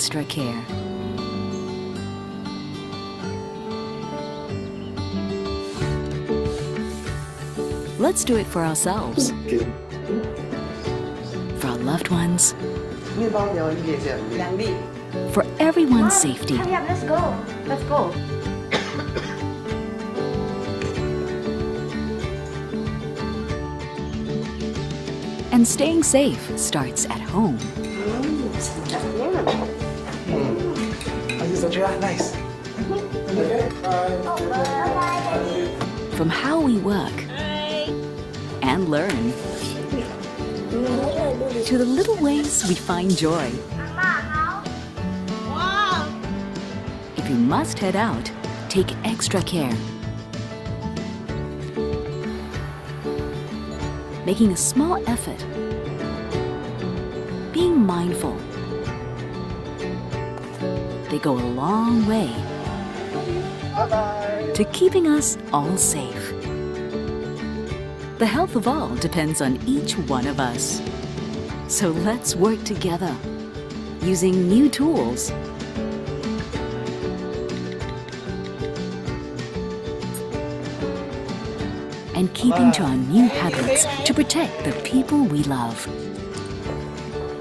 extra care. Let's do it for ourselves, for our loved ones, for everyone's safety. Hurry up, let's go. Let's go. And staying safe starts at home. Nice. From how we work and learn, to the little ways we find joy. If you must head out, take extra care. Making a small effort, being mindful, they go a long way to keeping us all safe. The health of all depends on each one of us. So let's work together, using new tools and keeping to our new habits to protect the people we love.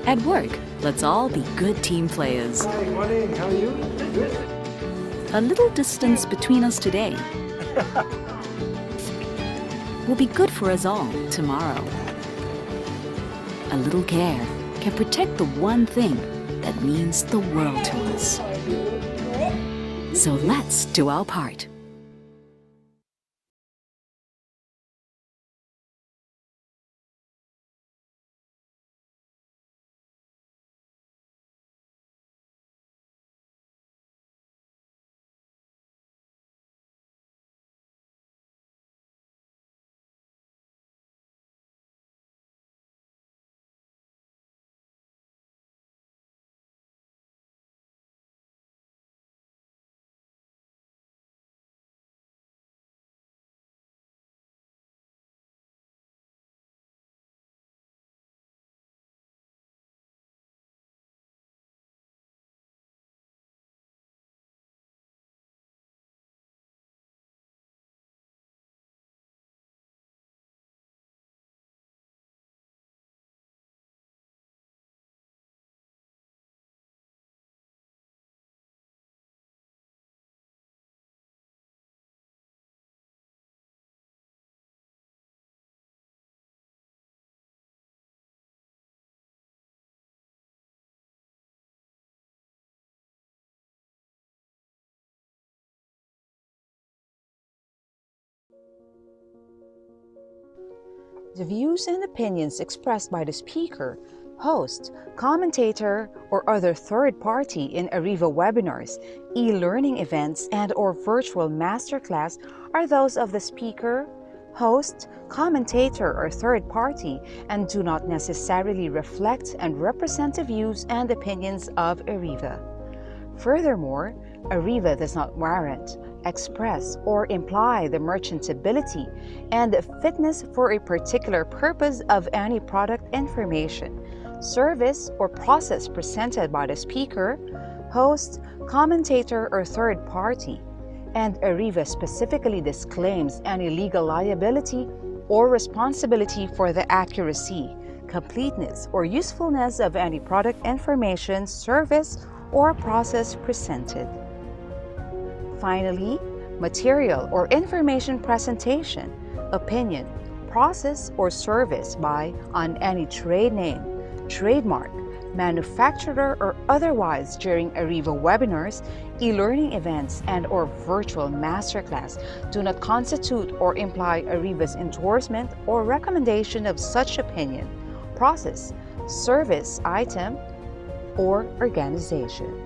At work, let's all be good team players. Hi, morning. How are you? Good. A little distance between us today will be good for us all tomorrow. A little care can protect the one thing that means the world to us. So let's do our part. The views and opinions expressed by the speaker, host, commentator, or other third party in Ariva webinars, e-learning events, and/or virtual masterclass are those of the speaker, host, commentator, or third party and do not necessarily reflect and represent the views and opinions of Ariva. Furthermore, Ariva does not warrant, express, or imply the merchantability and fitness for a particular purpose of any product information, service, or process presented by the speaker, host, commentator, or third party, and Ariva specifically disclaims any legal liability or responsibility for the accuracy, completeness, or usefulness of any product information, service, or process presented. Finally, material or information presentation, opinion, process, or service by, on any trade name, trademark, manufacturer, or otherwise during Ariva webinars, e-learning events, and/or virtual masterclass do not constitute or imply Ariva's endorsement or recommendation of such opinion, process, service, item, or organization.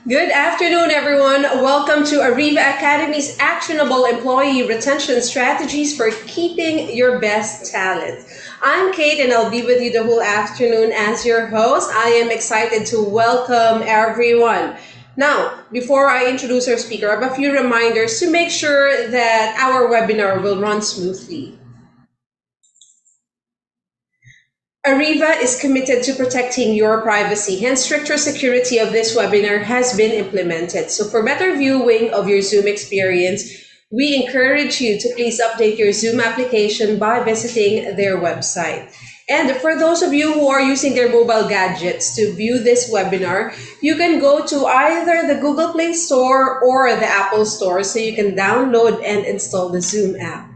Good afternoon, everyone. Welcome to Ariva Academy's Actionable Employee Retention Strategies for Keeping Your Best Talent. I'm Kate and I'll be with you the whole afternoon as your host. I am excited to welcome everyone. Now, before I introduce our speaker, I have a few reminders to make sure that our webinar will run smoothly. Ariva is committed to protecting your privacy, hence stricter security of this webinar has been implemented. So for better viewing of your Zoom experience, we encourage you to please update your Zoom application by visiting their website. And for those of you who are using their mobile gadgets to view this webinar, you can go to either the Google Play Store or the Apple Store so you can download and install the Zoom app.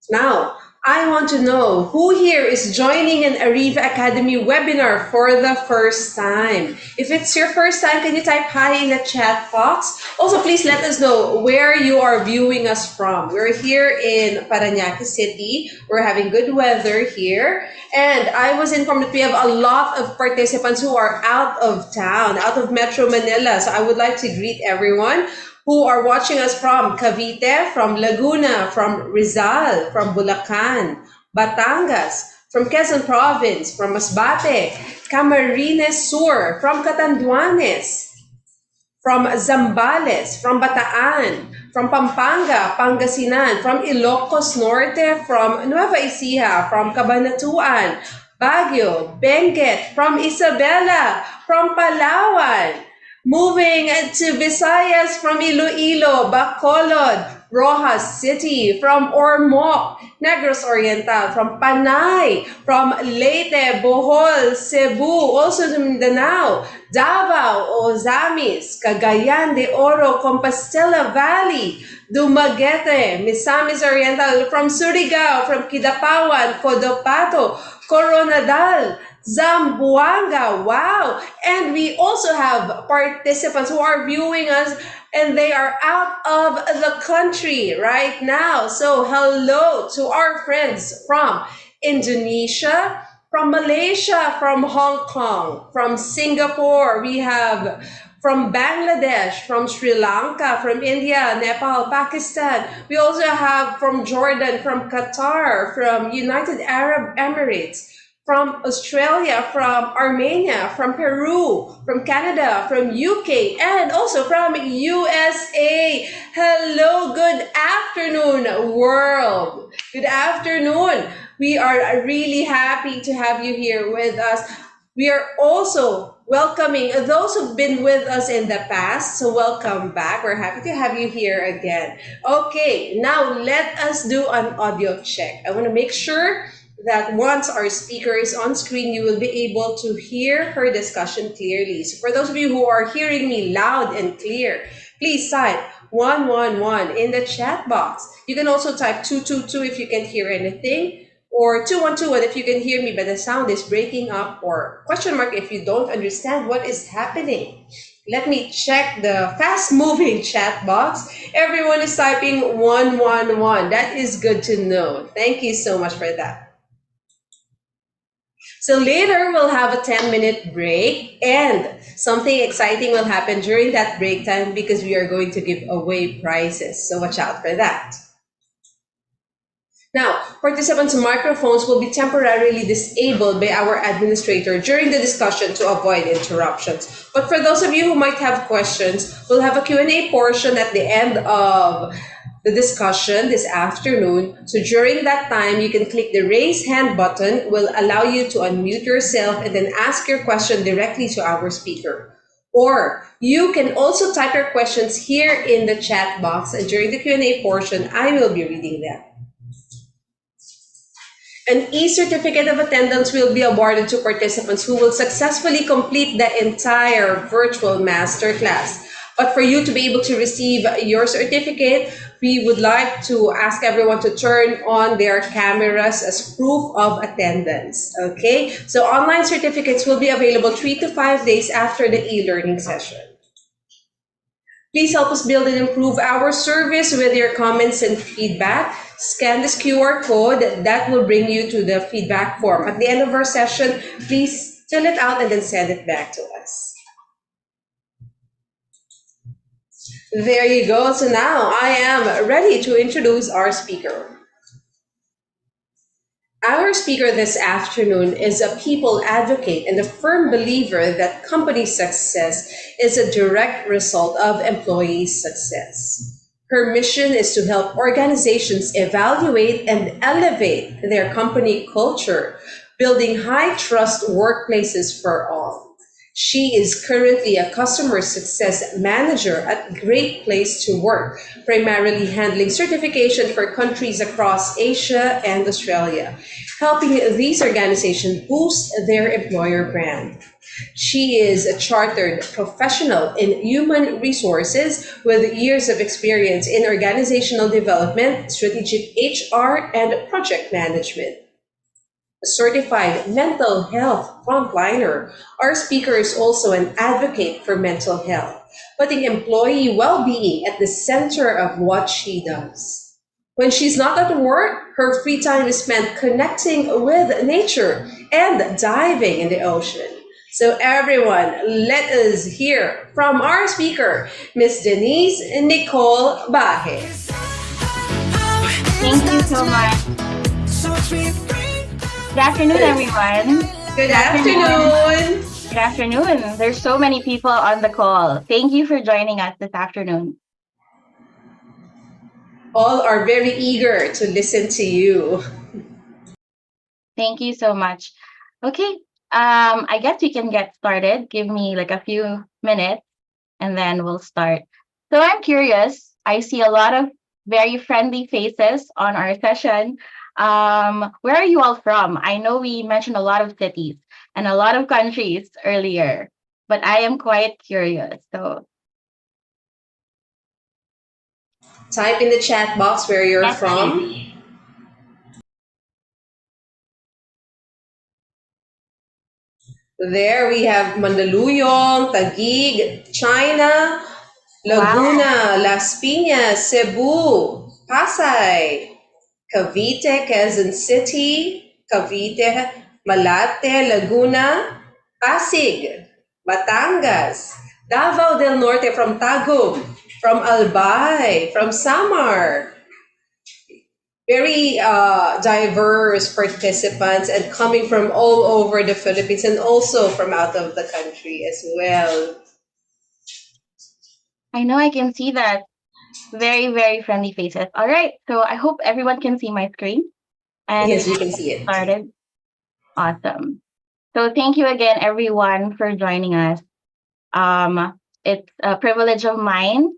Now, I want to know who here is joining an Ariva Academy webinar for the first time. If it's your first time, can you type hi in the chat box? Also, please let us know where you are viewing us from. We're here in Parañaque City. We're having good weather here. And I was informed that we have a lot of participants who are out of town, out of Metro Manila. So I would like to greet everyone who are watching us from Cavite, from Laguna, from Rizal, from Bulacan, Batangas, from Quezon Province, from Masbate, Camarines Sur, from Catanduanes, from Zambales, from Bataan, from Pampanga, Pangasinan, from Ilocos Norte, from Nueva Ecija, from Cabanatuan, Baguio, Benguet, from Isabela, from Palawan, moving to Visayas, from Iloilo, Bacolod, Rojas City, from Ormoc, Negros Oriental, from Panay, from Leyte, Bohol, Cebu, also to Mindanao, Davao, Ozamis, Cagayan de Oro, Compostela Valley, Dumaguete, Misamis Oriental, from Surigao, from Kidapawan, Codopato, Coronadal, Zamboanga, wow! And we also have participants who are viewing us and they are out of the country right now. So hello to our friends from Indonesia, from Malaysia, from Hong Kong, from Singapore. We have from Bangladesh, from Sri Lanka, from India, Nepal, Pakistan. We also have from Jordan, from Qatar, from United Arab Emirates, from Australia, from Armenia, from Peru, from Canada, from UK, and also from USA. Hello, good afternoon, world. Good afternoon. We are really happy to have you here with us. We are also welcoming those who've been with us in the past, so welcome back. We're happy to have you here again. Okay, now let us do an audio check. I want to make sure that once our speaker is on screen, you will be able to hear her discussion clearly. So for those of you who are hearing me loud and clear, please type 111 in the chat box. You can also type 222 if you can't hear anything, or 2121 if you can hear me but the sound is breaking up, or question mark if you don't understand what is happening. Let me check the fast-moving chat box. Everyone is typing 111. That is good to know. Thank you so much for that. So later we'll have a 10-minute break and something exciting will happen during that break time because we are going to give away prizes. So watch out for that. Now, participants' microphones will be temporarily disabled by our administrator during the discussion to avoid interruptions. But for those of you who might have questions, we'll have a Q&A portion at the end of the discussion this afternoon. So during that time, you can click the raise hand button, will allow you to unmute yourself and then ask your question directly to our speaker. Or you can also type your questions here in the chat box, and during the Q&A portion, I will be reading them. An e-certificate of attendance will be awarded to participants who will successfully complete the entire virtual masterclass. But for you to be able to receive your certificate, we would like to ask everyone to turn on their cameras as proof of attendance. Okay, so online certificates will be available 3 to 5 days after the e-learning session. Please help us build and improve our service with your comments and feedback. Scan this QR code that will bring you to the feedback form. At the end of our session, please fill it out and then send it back to us. There you go. So now I am ready to introduce our speaker. Our speaker this afternoon is a people advocate and a firm believer that company success is a direct result of employee success. Her mission is to help organizations evaluate and elevate their company culture, building high trust workplaces for all. She is currently a customer success manager at Great Place to Work, primarily handling certification for countries across Asia and Australia, helping these organizations boost their employer brand. She is a chartered professional in human resources with years of experience in organizational development, strategic HR, and project management. A certified mental health frontliner, our speaker is also an advocate for mental health, putting employee well being at the center of what she does. When she's not at work, her free time is spent connecting with nature and diving in the ocean. So, everyone, let us hear from our speaker, Miss Denise Nicole Baje. Thank you so much. Good afternoon, everyone. Good afternoon. afternoon. Good afternoon. There's so many people on the call. Thank you for joining us this afternoon. All are very eager to listen to you. Thank you so much. Okay. I guess we can get started. Give me like a few minutes and then we'll start. So I'm curious. I see a lot of very friendly faces on our session. Where are you all from? I know we mentioned a lot of cities and a lot of countries earlier, but I am quite curious. So Type in the chat box where you're yes, from. please. There we have Mandaluyong, Taguig, China, Wow. Laguna, Las Piñas, Cebu, Pasay, Cavite, Quezon City, Cavite, Malate, Laguna, Pasig, Batangas, Davao del Norte from Tagum, from Albay, from Samar. Very diverse participants and coming from all over the Philippines and also from out of the country as well. I know I can see that. Very, very friendly faces. All right. So I hope everyone can see my screen and we Yes, we can can get see it. started. Awesome. So thank you again, everyone, for joining us. It's a privilege of mine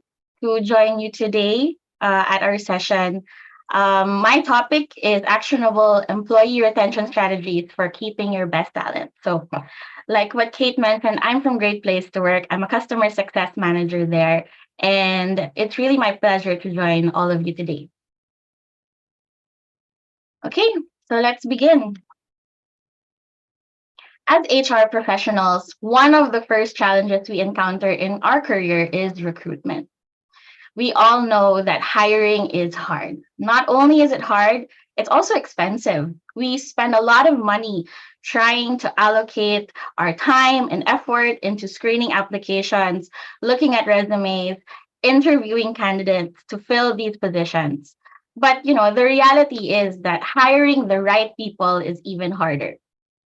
to join you today at our session. My topic is actionable employee retention strategies for keeping your best talent. So, like what Kate mentioned, I'm from Great Place to Work. I'm a customer success manager there. And it's really my pleasure to join all of you today. Okay, so let's begin. As HR professionals, one of the first challenges we encounter in our career is recruitment. We all know that hiring is hard. Not only is it hard, it's also expensive. We spend a lot of money trying to allocate our time and effort into screening applications, looking at resumes, interviewing candidates to fill these positions. But the reality is that hiring the right people is even harder.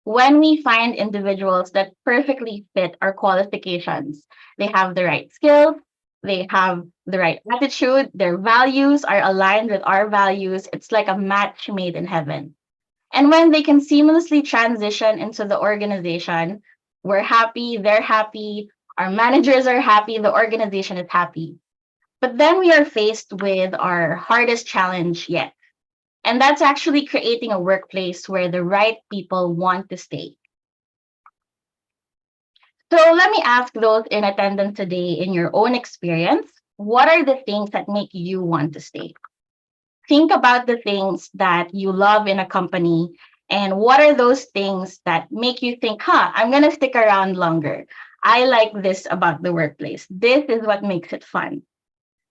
When we find individuals that perfectly fit our qualifications, they have the right skills, they have the right attitude, their values are aligned with our values. It's like a match made in heaven. And when they can seamlessly transition into the organization, we're happy, they're happy, our managers are happy, the organization is happy. But then we are faced with our hardest challenge yet. And that's actually creating a workplace where the right people want to stay. So let me ask those in attendance today, in your own experience, what are the things that make you want to stay? Think about the things that you love in a company and what are those things that make you think, I'm going to stick around longer. I like this about the workplace. This is what makes it fun.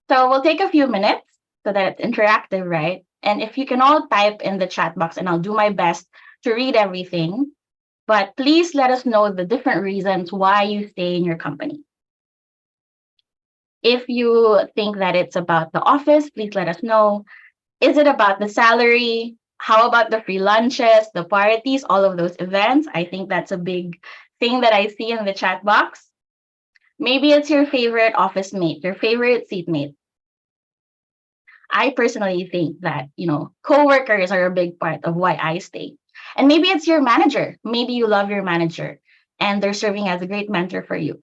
So we'll take a few minutes so that it's interactive, right? And if you can all type in the chat box, and I'll do my best to read everything, but please let us know the different reasons why you stay in your company. If you think that it's about the office, please let us know. Is it about the salary? How about the free lunches, the parties, all of those events? I think that's a big thing that I see in the chat box. Maybe it's your favorite office mate, your favorite seatmate. I personally think that, coworkers are a big part of why I stay. And maybe it's your manager. Maybe you love your manager and they're serving as a great mentor for you.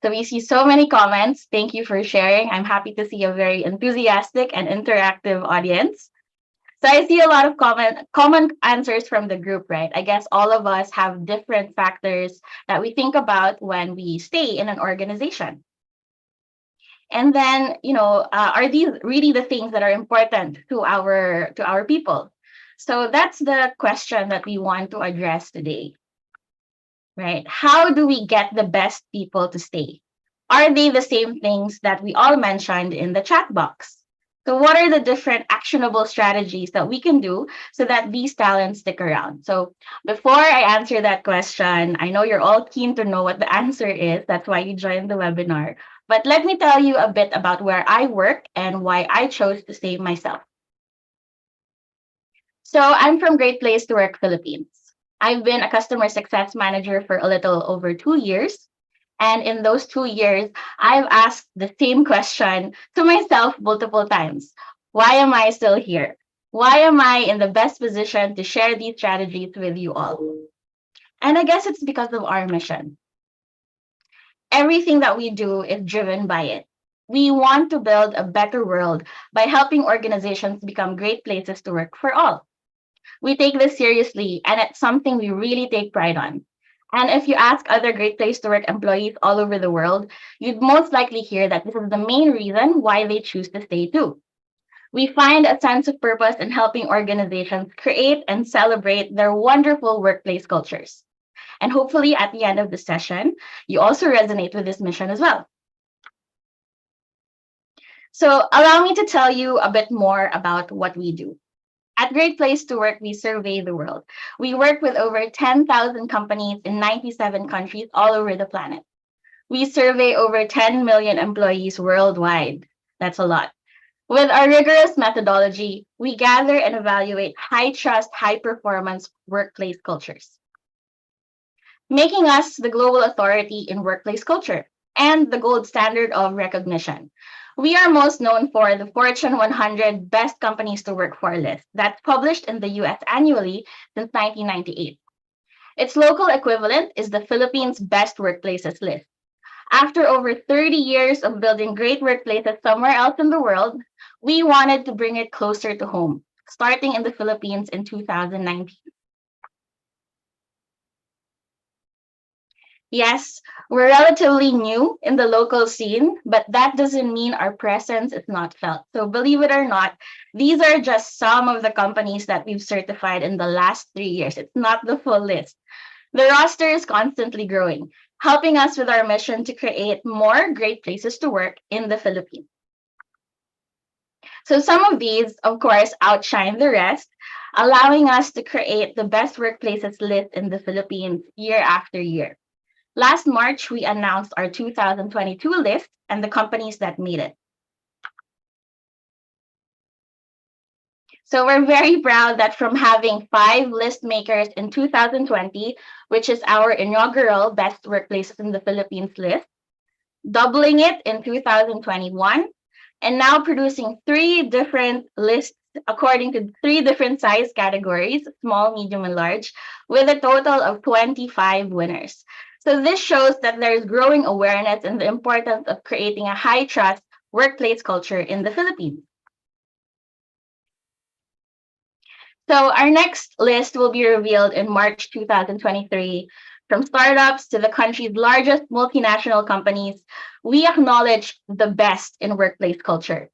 So we see so many comments. Thank you for sharing. I'm happy to see a very enthusiastic and interactive audience. So I see a lot of common answers from the group, right? I guess all of us have different factors that we think about when we stay in an organization. And then, are these really the things that are important to our people? So that's the question that we want to address today, right? How do we get the best people to stay? Are they the same things that we all mentioned in the chat box? So what are the different actionable strategies that we can do so that these talents stick around? So before I answer that question, I know you're all keen to know what the answer is. That's why you joined the webinar. But let me tell you a bit about where I work and why I chose to stay myself. So I'm from Great Place to Work, Philippines. I've been a customer success manager for a little over 2 years. And in those 2 years, I've asked the same question to myself multiple times. Why am I still here? Why am I in the best position to share these strategies with you all? And I guess it's because of our mission. Everything that we do is driven by it. We want to build a better world by helping organizations become great places to work for all. We take this seriously, and it's something we really take pride on. And if you ask other Great Place to Work employees all over the world, you'd most likely hear that this is the main reason why they choose to stay too. We find a sense of purpose in helping organizations create and celebrate their wonderful workplace cultures. And hopefully, at the end of the session, you also resonate with this mission as well. So, allow me to tell you a bit more about what we do. At Great Place to Work, we survey the world. We work with over 10,000 companies in 97 countries all over the planet. We survey over 10 million employees worldwide. That's a lot. With our rigorous methodology, we gather and evaluate high trust, high performance workplace cultures, making us the global authority in workplace culture and the gold standard of recognition. We are most known for the Fortune 100 Best Companies to Work For list that's published in the US annually since 1998. Its local equivalent is the Philippines Best Workplaces list. After over 30 years of building great workplaces somewhere else in the world, we wanted to bring it closer to home, starting in the Philippines in 2019. Yes, we're relatively new in the local scene, but that doesn't mean our presence is not felt. So believe it or not, these are just some of the companies that we've certified in the last 3 years. It's not the full list. The roster is constantly growing, helping us with our mission to create more great places to work in the Philippines. So some of these, of course, outshine the rest, allowing us to create the best workplaces list in the Philippines year after year. Last March, we announced our 2022 list and the companies that made it. So we're very proud that from having 5 list makers in 2020, which is our inaugural Best Workplaces in the Philippines list, doubling it in 2021, and now producing 3 different lists according to 3 different size categories, small, medium, and large, with a total of 25 winners. So this shows that there's growing awareness in the importance of creating a high trust workplace culture in the Philippines. So our next list will be revealed in March 2023. From startups to the country's largest multinational companies, we acknowledge the best in workplace culture.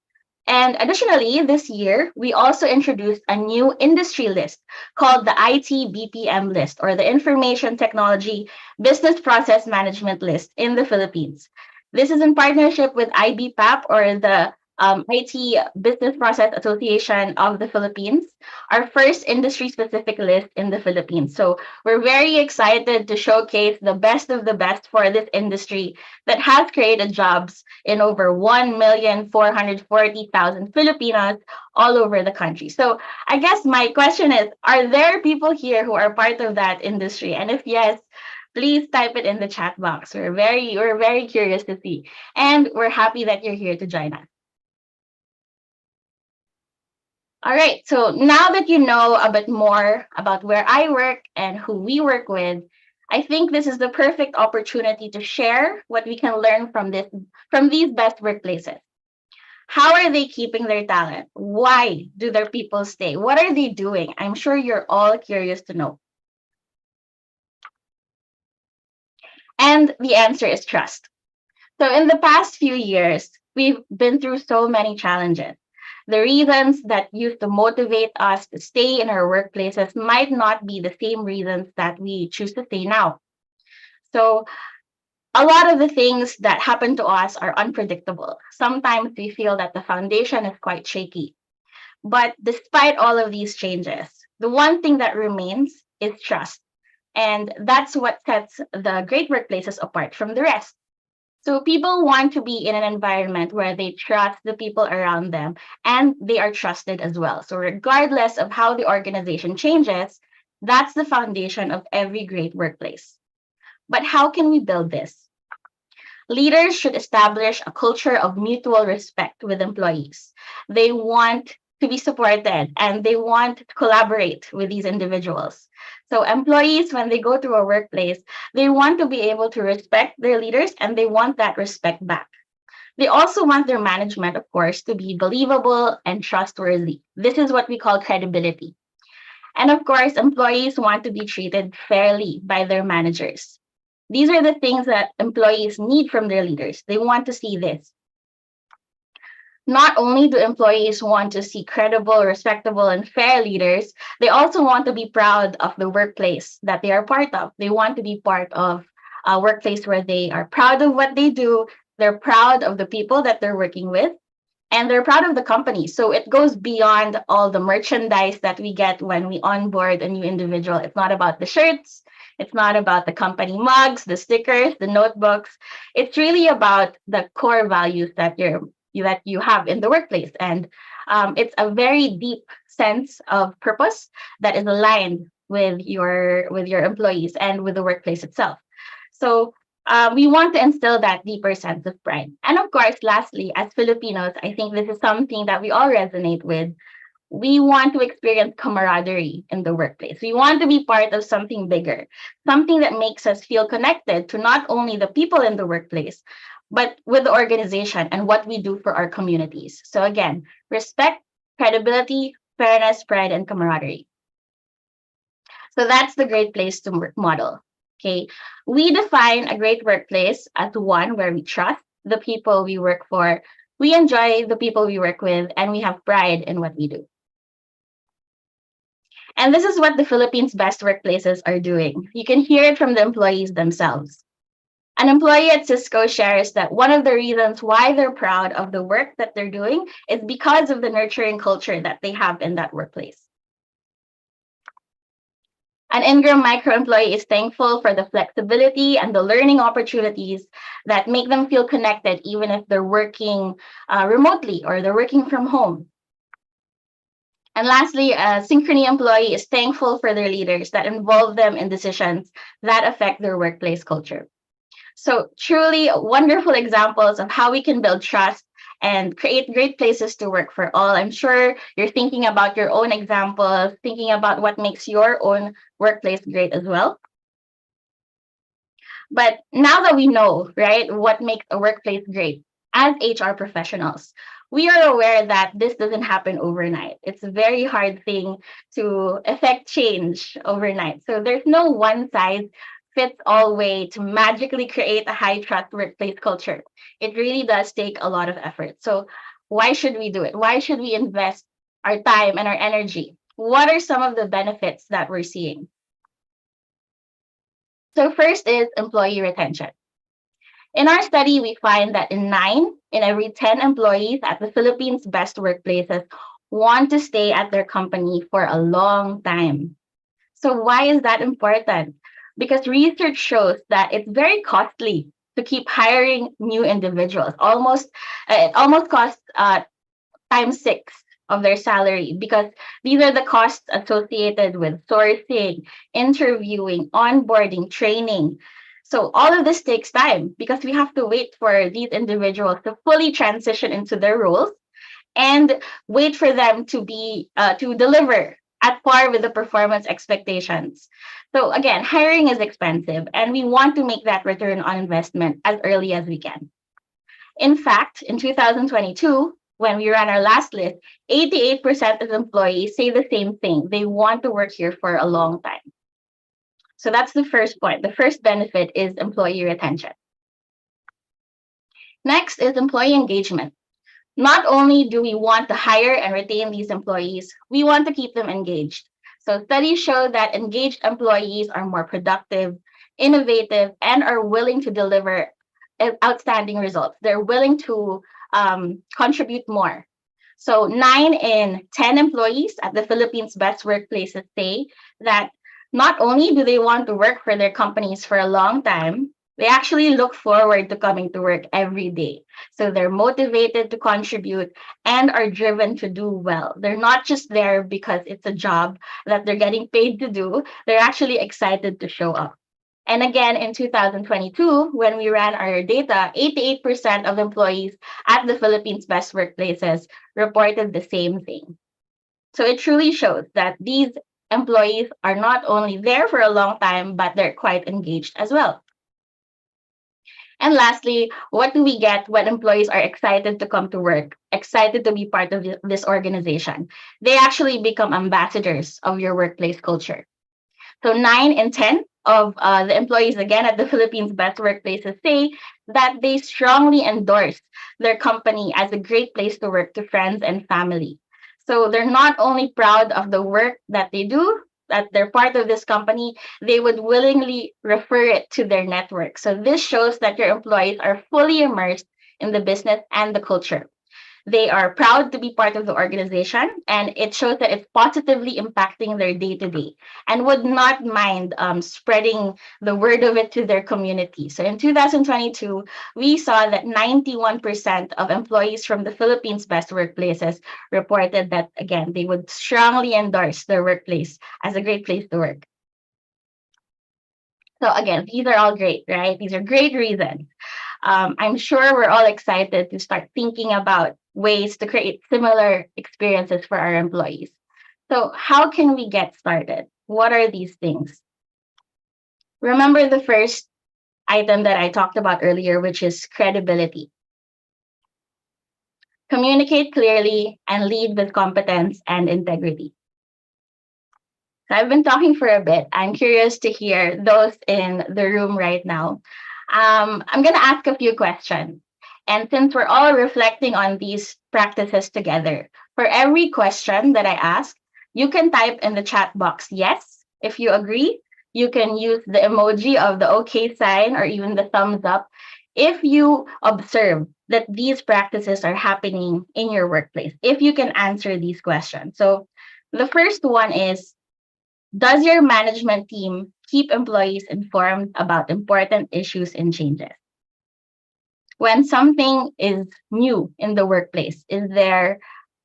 And additionally, this year, we also introduced a new industry list called the IT BPM list, or the Information Technology Business Process Management list in the Philippines. This is in partnership with IBPAP, or the IT Business Process Association of the Philippines, our first industry-specific list in the Philippines. So we're very excited to showcase the best of the best for this industry that has created jobs in over 1,440,000 Filipinos all over the country. So I guess my question is, are there people here who are part of that industry? And if yes, please type it in the chat box. We're very curious to see. And we're happy that you're here to join us. All right, so now that you know a bit more about where I work and who we work with, I think this is the perfect opportunity to share what we can learn from these best workplaces. How are they keeping their talent? Why do their people stay? What are they doing? I'm sure you're all curious to know. And the answer is trust. So in the past few years, we've been through so many challenges. The reasons that used to motivate us to stay in our workplaces might not be the same reasons that we choose to stay now. So a lot of the things that happen to us are unpredictable. Sometimes we feel that the foundation is quite shaky. But despite all of these changes, the one thing that remains is trust. And that's what sets the great workplaces apart from the rest. So people want to be in an environment where they trust the people around them and they are trusted as well. So regardless of how the organization changes, that's the foundation of every great workplace. But how can we build this? Leaders should establish a culture of mutual respect with employees. They want to be supported and they want to collaborate with these individuals. So, employees, when they go to a workplace, they want to be able to respect their leaders and they want that respect back. They also want their management, of course, to be believable and trustworthy. This is what we call credibility. And of course, employees want to be treated fairly by their managers. These are the things that employees need from their leaders. They want to see this. Not only do employees want to see credible, respectable, and fair leaders, they also want to be proud of the workplace that they are part of. They want to be part of a workplace where they are proud of what they do, they're proud of the people that they're working with, and they're proud of the company. So it goes beyond all the merchandise that we get when we onboard a new individual. It's not about the shirts, it's not about the company mugs, the stickers, the notebooks. It's really about the core values that you have in the workplace, and it's a very deep sense of purpose that is aligned with your employees and with the workplace itself. So we want to instill that deeper sense of pride. And of course, lastly, as Filipinos, I think this is something that we all resonate with. We want to experience camaraderie in the workplace. We want to be part of something bigger, something that makes us feel connected to not only the people in the workplace, but with the organization and what we do for our communities. So again, respect, credibility, fairness, pride, and camaraderie. So that's the great place to work model. Okay. We define a great workplace as one where we trust the people we work for, we enjoy the people we work with, and we have pride in what we do. And this is what the Philippines' best workplaces are doing. You can hear it from the employees themselves. An employee at Cisco shares that one of the reasons why they're proud of the work that they're doing is because of the nurturing culture that they have in that workplace. An Ingram micro employee is thankful for the flexibility and the learning opportunities that make them feel connected, even if they're working remotely or they're working from home. And lastly, a Synchrony employee is thankful for their leaders that involve them in decisions that affect their workplace culture. So truly wonderful examples of how we can build trust and create great places to work for all. I'm sure you're thinking about your own examples, thinking about what makes your own workplace great as well. But now that we know, right, what makes a workplace great, as HR professionals, we are aware that this doesn't happen overnight. It's a very hard thing to effect change overnight. So there's no one size fits all way to magically create a high trust workplace culture. It really does take a lot of effort. So why should we do it? Why should we invest our time and our energy? What are some of the benefits that we're seeing? So first is employee retention. In our study, we find that in 9 in every 10 employees at the Philippines' best workplaces want to stay at their company for a long time. So, why is that important? Because research shows that it's very costly to keep hiring new individuals. It almost costs times six of their salary because these are the costs associated with sourcing, interviewing, onboarding, training. So all of this takes time because we have to wait for these individuals to fully transition into their roles and wait for them to deliver at par with the performance expectations. So again, hiring is expensive and we want to make that return on investment as early as we can. In fact, in 2022, when we ran our last list, 88% of employees say the same thing. They want to work here for a long time. So that's the first point. The first benefit is employee retention. Next is employee engagement. Not only do we want to hire and retain these employees, we want to keep them engaged. So studies show that engaged employees are more productive, innovative, and are willing to deliver outstanding results. They're willing to contribute more. So 9 in 10 employees at the Philippines' best workplaces say that not only do they want to work for their companies for a long time, they actually look forward to coming to work every day. So they're motivated to contribute and are driven to do well. They're not just there because it's a job that they're getting paid to do, they're actually excited to show up. And again, in 2022, when we ran our data, 88% of employees at the Philippines' best workplaces reported the same thing. So it truly shows that these employees are not only there for a long time, but they're quite engaged as well. And lastly, what do we get when employees are excited to come to work, excited to be part of this organization? They actually become ambassadors of your workplace culture. So 9 in 10 of the employees, again, at the Philippines' best workplaces say that they strongly endorse their company as a great place to work to friends and family. So they're not only proud of the work that they do, that they're part of this company, they would willingly refer it to their network. So this shows that your employees are fully immersed in the business and the culture. They are proud to be part of the organization, and it shows that it's positively impacting their day to day and would not mind spreading the word of it to their community. So in 2022, we saw that 91% of employees from the Philippines' best workplaces reported that, again, they would strongly endorse their workplace as a great place to work. So again, these are all great, right? These are great reasons. I'm sure we're all excited to start thinking about ways to create similar experiences for our employees. So, how can we get started? What are these things? Remember the first item that I talked about earlier, which is credibility. Communicate clearly and lead with competence and integrity. So I've been talking for a bit. I'm curious to hear those in the room right now. I'm going to ask a few questions. And since we're all reflecting on these practices together, for every question that I ask, you can type in the chat box yes if you agree. You can use the emoji of the okay sign or even the thumbs up if you observe that these practices are happening in your workplace, if you can answer these questions. So the first one is, does your management team keep employees informed about important issues and changes? When something is new in the workplace, is there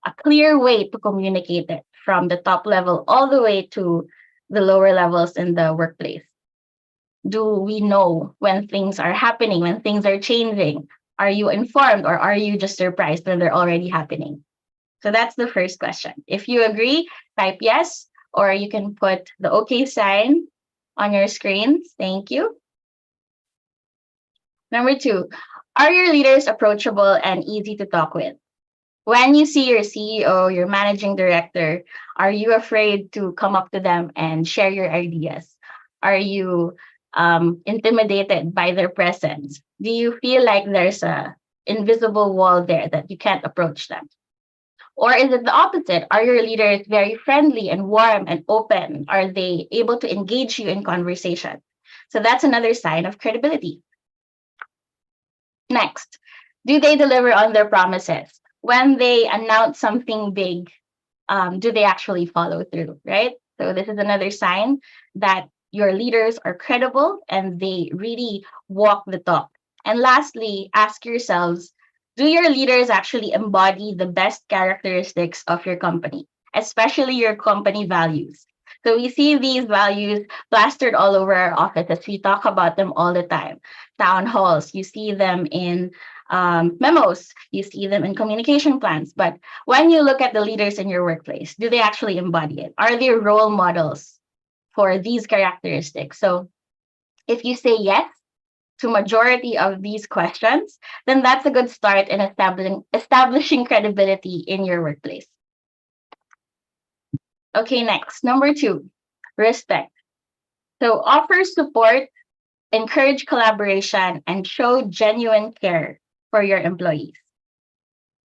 a clear way to communicate it from the top level all the way to the lower levels in the workplace? Do we know when things are happening, when things are changing? Are you informed or are you just surprised when they're already happening? So that's the first question. If you agree, type yes, or you can put the okay sign on your screens. Thank you. Number 2, are your leaders approachable and easy to talk with? When you see your CEO, your managing director, are you afraid to come up to them and share your ideas? Are you intimidated by their presence? Do you feel like there's a invisible wall there that you can't approach them? Or is it the opposite? Are your leaders very friendly and warm and open? Are they able to engage you in conversation? So that's another sign of credibility. Next, do they deliver on their promises? When they announce something big, do they actually follow through, right? So this is another sign that your leaders are credible and they really walk the talk. And lastly, ask yourselves, do your leaders actually embody the best characteristics of your company, especially your company values? So we see these values plastered all over our offices. We talk about them all the time. Town halls, you see them in memos, you see them in communication plans. But when you look at the leaders in your workplace, do they actually embody it? Are they role models for these characteristics? So if you say yes to majority of these questions, then that's a good start in establishing credibility in your workplace. Okay, next, number 2, respect. So offer support, encourage collaboration, and show genuine care for your employees.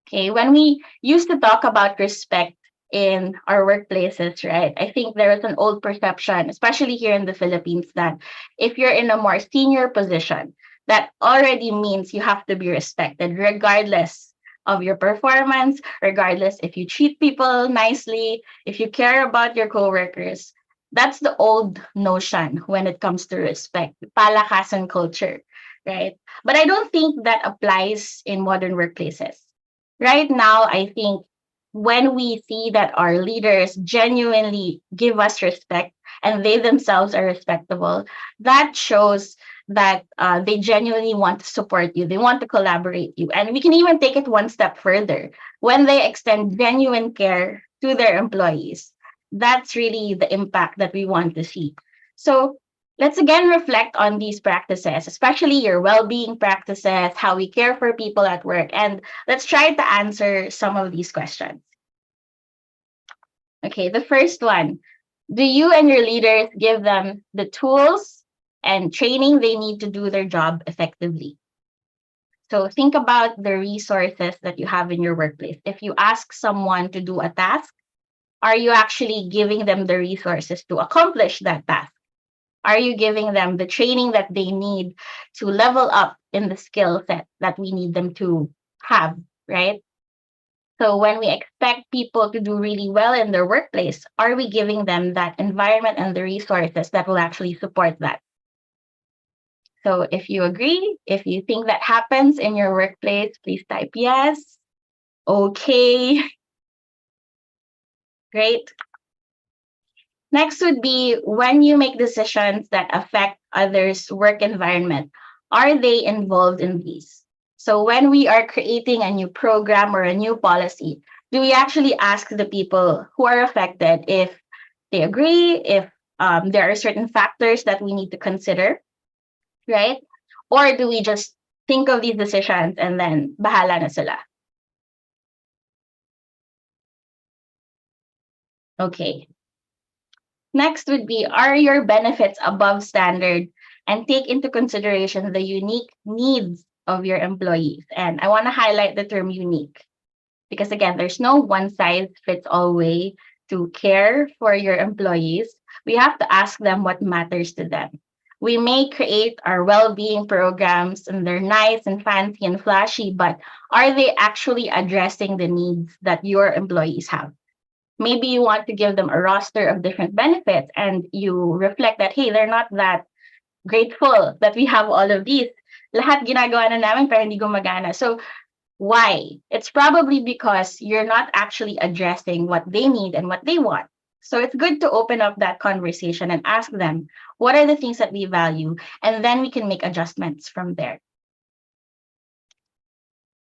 Okay, when we used to talk about respect in our workplaces, right? I think there is an old perception, especially here in the Philippines, that if you're in a more senior position, that already means you have to be respected, regardless of your performance, regardless if you treat people nicely, if you care about your coworkers. That's the old notion when it comes to respect, palakasan culture, right? But I don't think that applies in modern workplaces right now. I think when we see that our leaders genuinely give us respect and they themselves are respectable, that shows that they genuinely want to support you, they want to collaborate you. And we can even take it one step further. When they extend genuine care to their employees, that's really the impact that we want to see. So let's again reflect on these practices, especially your well-being practices, how we care for people at work, and let's try to answer some of these questions. Okay, the first one, do you and your leaders give them the tools and training they need to do their job effectively? So think about the resources that you have in your workplace. If you ask someone to do a task, are you actually giving them the resources to accomplish that task? Are you giving them the training that they need to level up in the skill set that we need them to have, right? So when we expect people to do really well in their workplace, are we giving them that environment and the resources that will actually support that? So if you agree, if you think that happens in your workplace, please type yes. Okay. Great. Next would be when you make decisions that affect others' work environment, are they involved in these? So when we are creating a new program or a new policy, do we actually ask the people who are affected if they agree, if there are certain factors that we need to consider, right? Or do we just think of these decisions and then bahala na sila? Okay. Next would be, are your benefits above standard and take into consideration the unique needs of your employees? And I want to highlight the term unique because, again, there's no one size fits all way to care for your employees. We have to ask them what matters to them. We may create our well being programs and they're nice and fancy and flashy, but are they actually addressing the needs that your employees have? Maybe you want to give them a roster of different benefits and you reflect that, hey, they're not that grateful that we have all of these. Lahat ginagawa na namin pero hindi gumagana. So why? It's probably because you're not actually addressing what they need and what they want. So it's good to open up that conversation and ask them, what are the things that we value? And then we can make adjustments from there.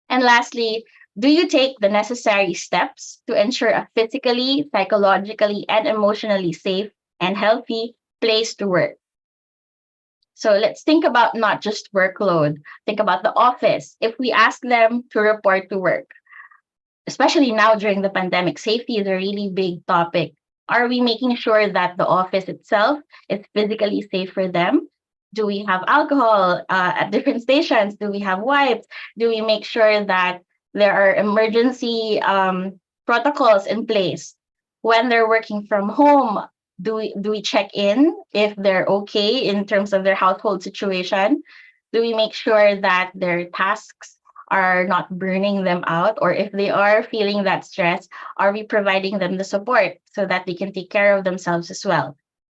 And lastly, do you take the necessary steps to ensure a physically, psychologically, and emotionally safe and healthy place to work? So let's think about not just workload, think about the office. If we ask them to report to work, especially now during the pandemic, safety is a really big topic. Are we making sure that the office itself is physically safe for them? Do we have alcohol at different stations? Do we have wipes? Do we make sure that there are emergency protocols in place? When they're working from home, do we check in if they're okay in terms of their household situation? Do we make sure that their tasks are not burning them out? Or if they are feeling that stress, are we providing them the support so that they can take care of themselves as well?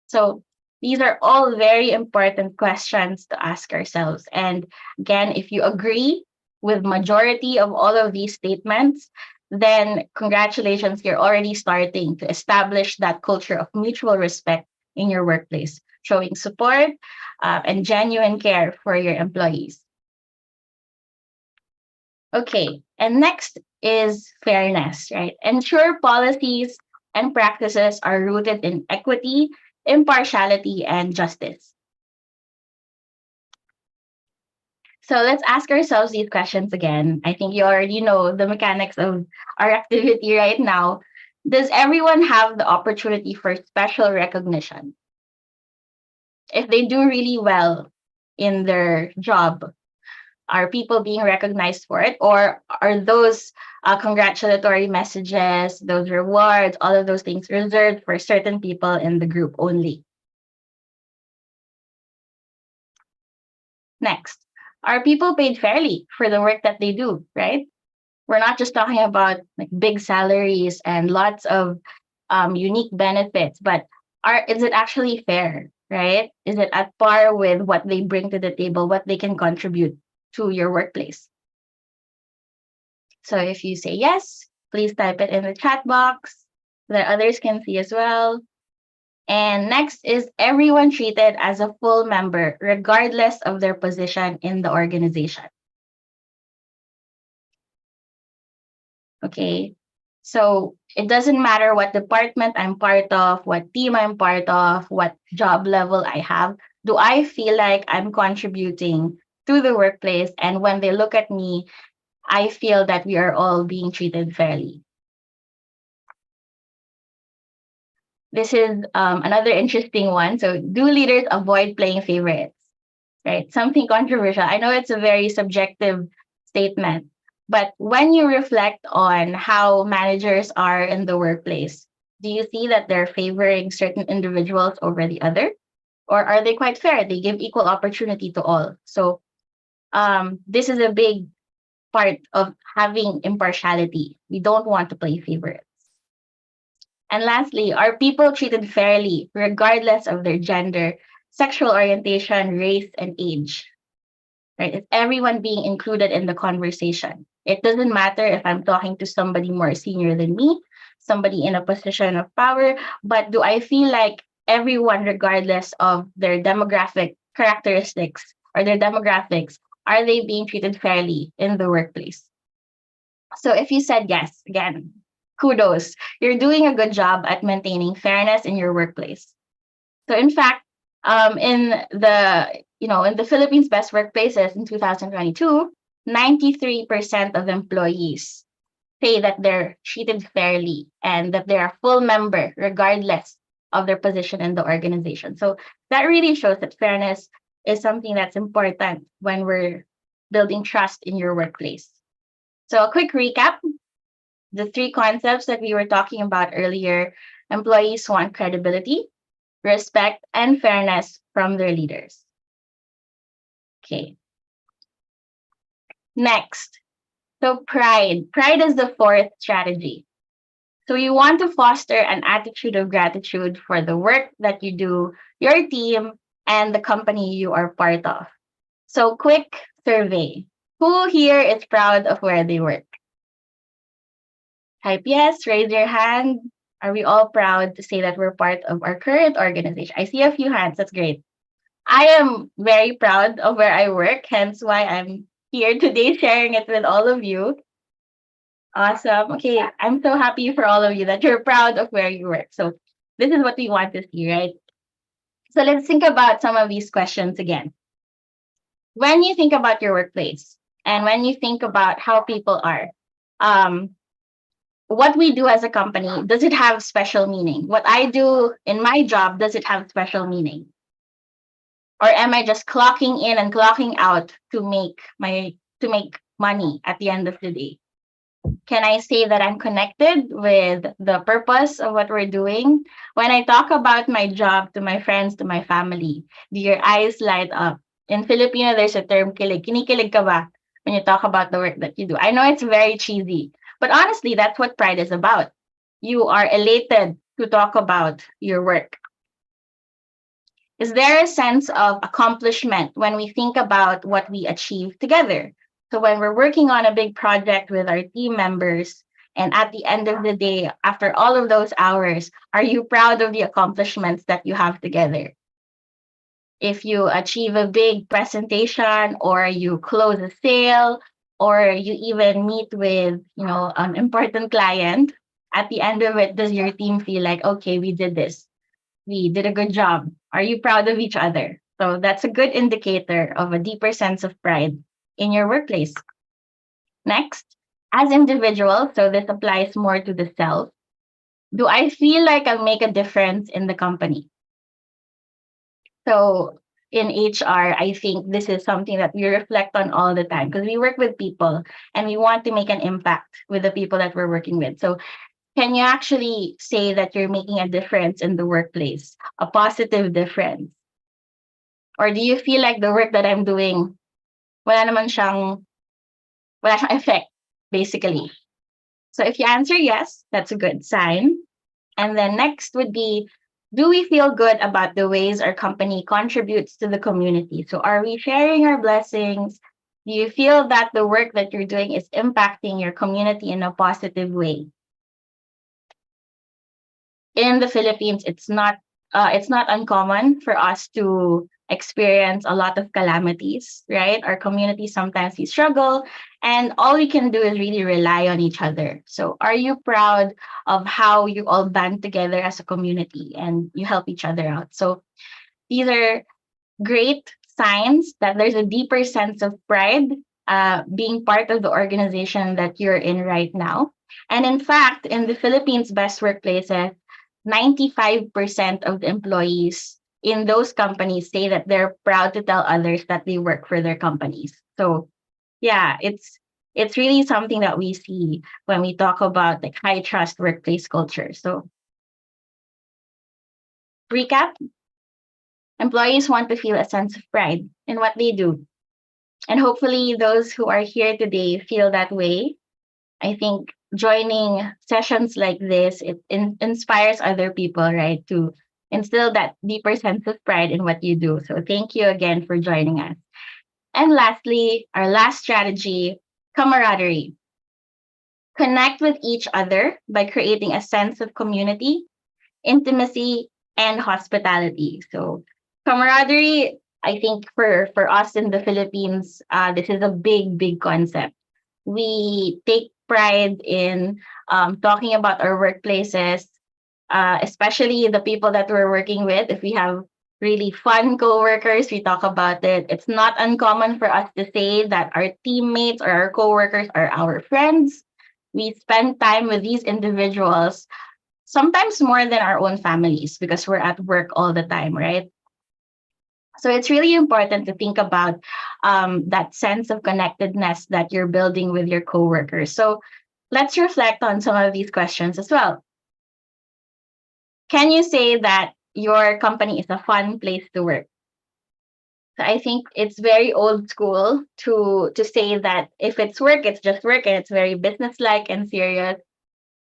So these are all very important questions to ask ourselves. And again, if you agree with majority of all of these statements, then congratulations, you're already starting to establish that culture of mutual respect in your workplace, showing support and genuine care for your employees. Okay, and next is fairness, right? Ensure policies and practices are rooted in equity, impartiality, and justice. So let's ask ourselves these questions again. I think you already know the mechanics of our activity right now. Does everyone have the opportunity for special recognition? If they do really well in their job, are people being recognized for it? Or are those congratulatory messages, those rewards, all of those things reserved for certain people in the group only? Next, are people paid fairly for the work that they do, right? We're not just talking about like big salaries and lots of unique benefits, but is it actually fair, right? Is it at par with what they bring to the table, what they can contribute to your workplace? So if you say yes, please type it in the chat box so that others can see as well. And next is everyone treated as a full member, regardless of their position in the organization. Okay, so it doesn't matter what department I'm part of, what team I'm part of, what job level I have. Do I feel like I'm contributing to the workplace? And when they look at me, I feel that we are all being treated fairly. This is another interesting one. So, do leaders avoid playing favorites? Right? Something controversial. I know it's a very subjective statement, but when you reflect on how managers are in the workplace, do you see that they're favoring certain individuals over the other? Or are they quite fair? They give equal opportunity to all. So, this is a big part of having impartiality. We don't want to play favorites. And lastly, are people treated fairly regardless of their gender, sexual orientation, race, and age? Right? Is everyone being included in the conversation? It doesn't matter if I'm talking to somebody more senior than me, somebody in a position of power, but do I feel like everyone, regardless of their demographic characteristics or their demographics, are they being treated fairly in the workplace? So if you said yes, again, kudos. You're doing a good job at maintaining fairness in your workplace. So in fact, in the Philippines Best Workplaces in 2022, 93% of employees say that they're treated fairly and that they're a full member regardless of their position in the organization. So that really shows that fairness is something that's important when we're building trust in your workplace. So a quick recap, the three concepts that we were talking about earlier: employees want credibility, respect, and fairness from their leaders. Okay. Next, so pride. Pride is the fourth strategy. So you want to foster an attitude of gratitude for the work that you do, your team, and the company you are part of. So quick survey. Who here is proud of where they work? Type yes, raise your hand. Are we all proud to say that we're part of our current organization? I see a few hands. That's great. I am very proud of where I work, hence why I'm here today sharing it with all of you. Awesome. Okay, I'm so happy for all of you that you're proud of where you work. So this is what we want to see, right? So let's think about some of these questions again. When you think about your workplace and when you think about how people are, what we do as a company, does it have special meaning? What I do in my job, does it have special meaning? Or am I just clocking in and clocking out to make money at the end of the day? Can I say that I'm connected with the purpose of what we're doing? When I talk about my job to my friends, to my family, do your eyes light up? In Filipino, there's a term, kilig. Kinikilig ka ba when you talk about the work that you do? I know it's very cheesy, but honestly, that's what pride is about. You are elated to talk about your work. Is there a sense of accomplishment when we think about what we achieve together? So when we're working on a big project with our team members, and at the end of the day, after all of those hours, are you proud of the accomplishments that you have together? If you achieve a big presentation or you close a sale or you even meet with, an important client, at the end of it, does your team feel like, okay, we did this? We did a good job. Are you proud of each other? So that's a good indicator of a deeper sense of pride in your workplace. Next, as individuals, so this applies more to the self. Do I feel like I make a difference in the company? So in HR, I think this is something that we reflect on all the time because we work with people and we want to make an impact with the people that we're working with. So can you actually say that you're making a difference in the workplace, a positive difference? Or do you feel like the work that I'm doing, wala siyang effect, basically? So if you answer yes, that's a good sign. And then next would be, do we feel good about the ways our company contributes to the community? So are we sharing our blessings? Do you feel that the work that you're doing is impacting your community in a positive way? In the Philippines, it's not uncommon for us to experience a lot of calamities, right? Our community sometimes we struggle, and all we can do is really rely on each other. So, are you proud of how you all band together as a community and you help each other out? So, these are great signs that there's a deeper sense of pride being part of the organization that you're in right now. And in fact, in the Philippines' best workplaces, 95% of the employees in those companies say that they're proud to tell others that they work for their companies. So yeah, it's really something that we see when we talk about like high trust workplace culture. So recap, employees want to feel a sense of pride in what they do. And hopefully those who are here today feel that way. I think joining sessions like this, it inspires other people, right, to instill that deeper sense of pride in what you do. So thank you again for joining us. And lastly, our last strategy, camaraderie. Connect with each other by creating a sense of community, intimacy, and hospitality. So camaraderie, I think for us in the Philippines, this is a big concept. We take pride in talking about our workplaces, especially the people that we're working with. If we have really fun coworkers, we talk about it. It's not uncommon for us to say that our teammates or our coworkers are our friends. We spend time with these individuals, sometimes more than our own families because we're at work all the time, right? So it's really important to think about that sense of connectedness that you're building with your coworkers. So let's reflect on some of these questions as well. Can you say that your company is a fun place to work? So I think it's very old school to say that if it's work, it's just work and it's very businesslike and serious.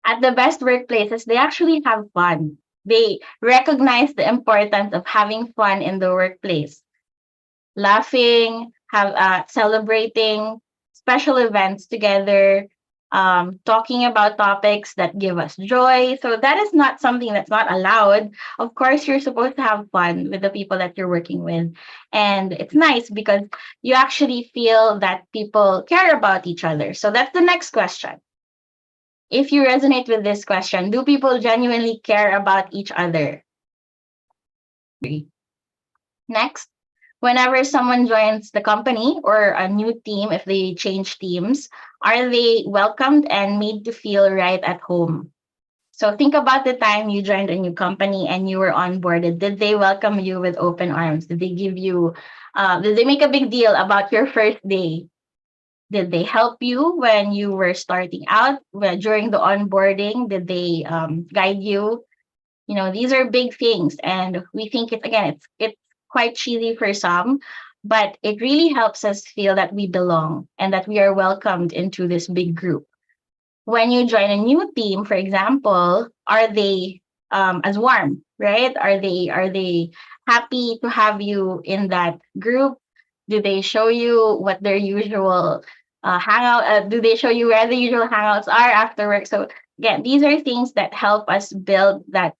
At the best workplaces, they actually have fun. They recognize the importance of having fun in the workplace, laughing, have celebrating special events together, talking about topics that give us joy. So that is not something that's not allowed. Of course, you're supposed to have fun with the people that you're working with. And it's nice because you actually feel that people care about each other. So that's the next question. If you resonate with this question, do people genuinely care about each other? Next, whenever someone joins the company or a new team, if they change teams, are they welcomed and made to feel right at home? So think about the time you joined a new company and you were onboarded. Did they welcome you with open arms? Did they did they make a big deal about your first day? Did they help you when you were starting out? During the onboarding, did they guide you? These are big things, and we think it's quite cheesy for some, but it really helps us feel that we belong and that we are welcomed into this big group. When you join a new team, for example, are they as warm, right? Are they happy to have you in that group? Do they show you what their usual hangout? Do they show you where the usual hangouts are after work? So again, these are things that help us build that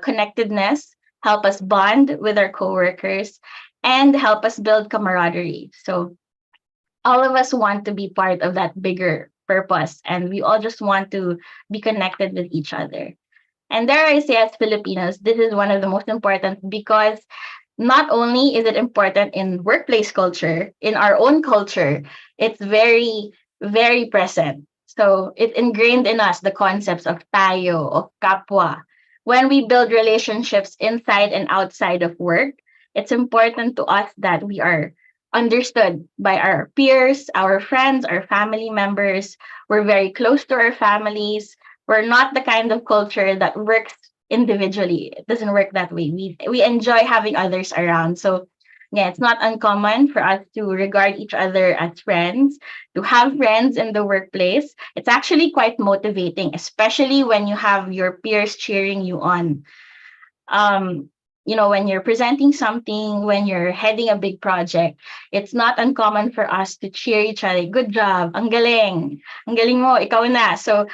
connectedness, help us bond with our coworkers, and help us build camaraderie. So all of us want to be part of that bigger purpose, and we all just want to be connected with each other. And there I say, as Filipinos, this is one of the most important, because not only is it important in workplace culture, in our own culture, it's very, very present. So it's ingrained in us, the concepts of tayo, of kapwa. When we build relationships inside and outside of work, it's important to us that we are understood by our peers, our friends, our family members. We're very close to our families. We're not the kind of culture that works individually. It doesn't work that way. We enjoy having others around. So yeah, it's not uncommon for us to regard each other as friends, to have friends in the workplace. It's actually quite motivating, especially when you have your peers cheering you on. Um, when you're presenting something, when you're heading a big project, it's not uncommon for us to cheer each other. Good job, ang galing mo, ikaw na. So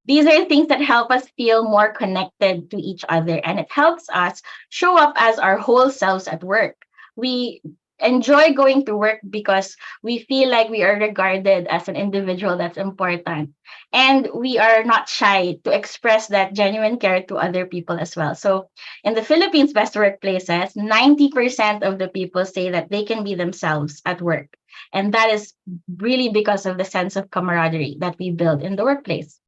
these are things that help us feel more connected to each other, and it helps us show up as our whole selves at work. We enjoy going to work because we feel like we are regarded as an individual that's important. And we are not shy to express that genuine care to other people as well. So in the Philippines best workplaces, 90% of the people say that they can be themselves at work. And that is really because of the sense of camaraderie that we build in the workplace.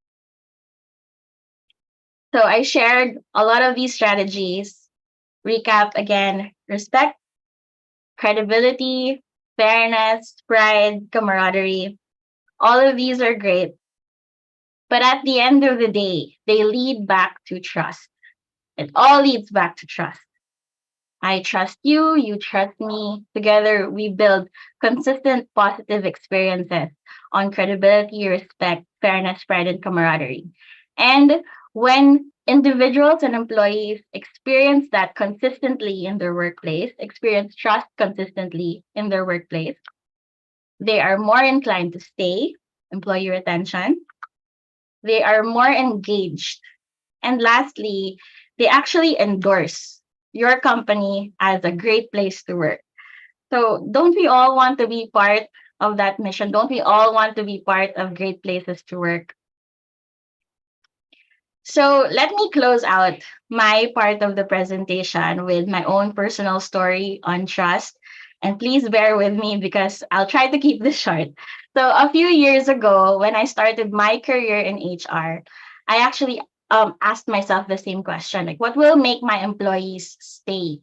So I shared a lot of these strategies. Recap again: respect, credibility, fairness, pride, camaraderie. All of these are great. But at the end of the day, they lead back to trust. It all leads back to trust. I trust you, you trust me. Together, we build consistent positive experiences on credibility, respect, fairness, pride, and camaraderie. And when individuals and employees experience that consistently in their workplace, experience trust consistently in their workplace, they are more inclined to stay, employee retention. They are more engaged. And lastly, they actually endorse your company as a great place to work. So, don't we all want to be part of that mission? Don't we all want to be part of great places to work? So, let me close out my part of the presentation with my own personal story on trust. And please bear with me because I'll try to keep this short. So, a few years ago, when I started my career in HR, I actually asked myself the same question, like, what will make my employees stay?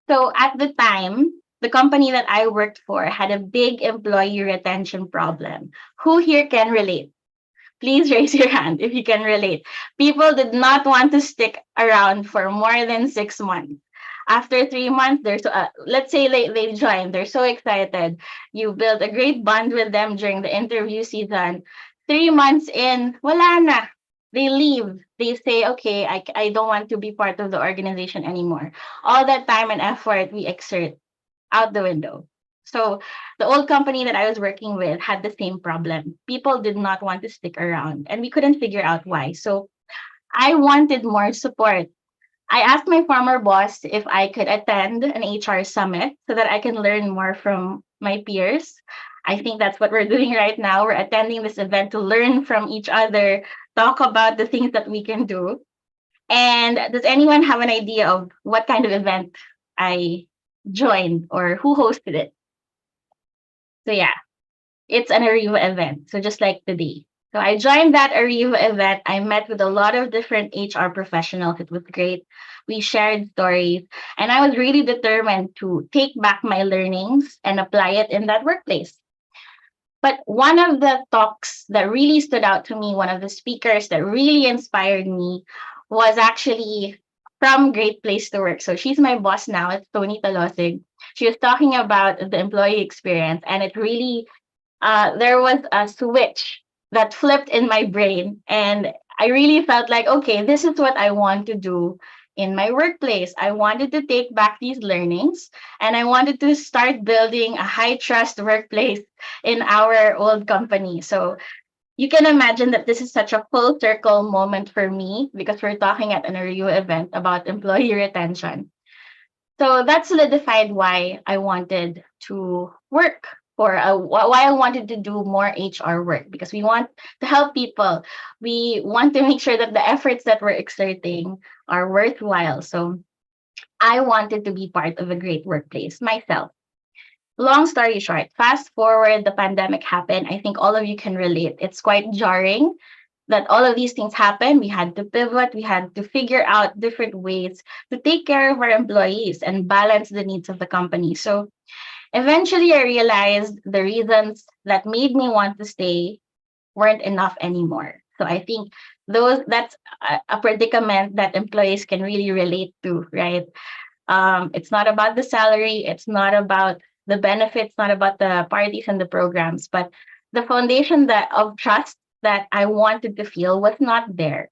So at the time, the company that I worked for had a big employee retention problem. Who here can relate? Please raise your hand if you can relate. People did not want to stick around for more than 6 months. After 3 months, let's say they joined, they're so excited. You build a great bond with them during the interview season. 3 months in, wala na. They leave. They say, okay, I don't want to be part of the organization anymore. All that time and effort we exert out the window. So the old company that I was working with had the same problem. People did not want to stick around, and we couldn't figure out why. So I wanted more support. I asked my former boss if I could attend an HR summit so that I can learn more from my peers. I think that's what we're doing right now. We're attending this event to learn from each other, talk about the things that we can do. And does anyone have an idea of what kind of event I joined or who hosted it? So yeah, it's an Ariva event. So just like today. So I joined that Ariva event. I met with a lot of different HR professionals. It was great. We shared stories, and I was really determined to take back my learnings and apply it in that workplace. But one of the talks that really stood out to me, one of the speakers that really inspired me, was actually from Great Place to Work. So she's my boss now. It's Tony Talosig. She was talking about the employee experience, and it really there was a switch that flipped in my brain, and I really felt like, okay, this is what I want to do in my workplace. I wanted to take back these learnings, and I wanted to start building a high trust workplace in our old company. So you can imagine that this is such a full circle moment for me because we're talking at an review event about employee retention. So that solidified why I wanted to work for why I wanted to do more HR work, because we want to help people. We want to make sure that the efforts that we're exerting are worthwhile. So I wanted to be part of a great workplace myself. Long story short, fast forward, the pandemic happened. I think all of you can relate. It's quite jarring that all of these things happen. We had to pivot, we had to figure out different ways to take care of our employees and balance the needs of the company. So eventually I realized the reasons that made me want to stay weren't enough anymore. So I think that's a predicament that employees can really relate to, right? It's not about the salary, it's not about the benefits, not about the parties and the programs, but the foundation that of trust that I wanted to feel was not there.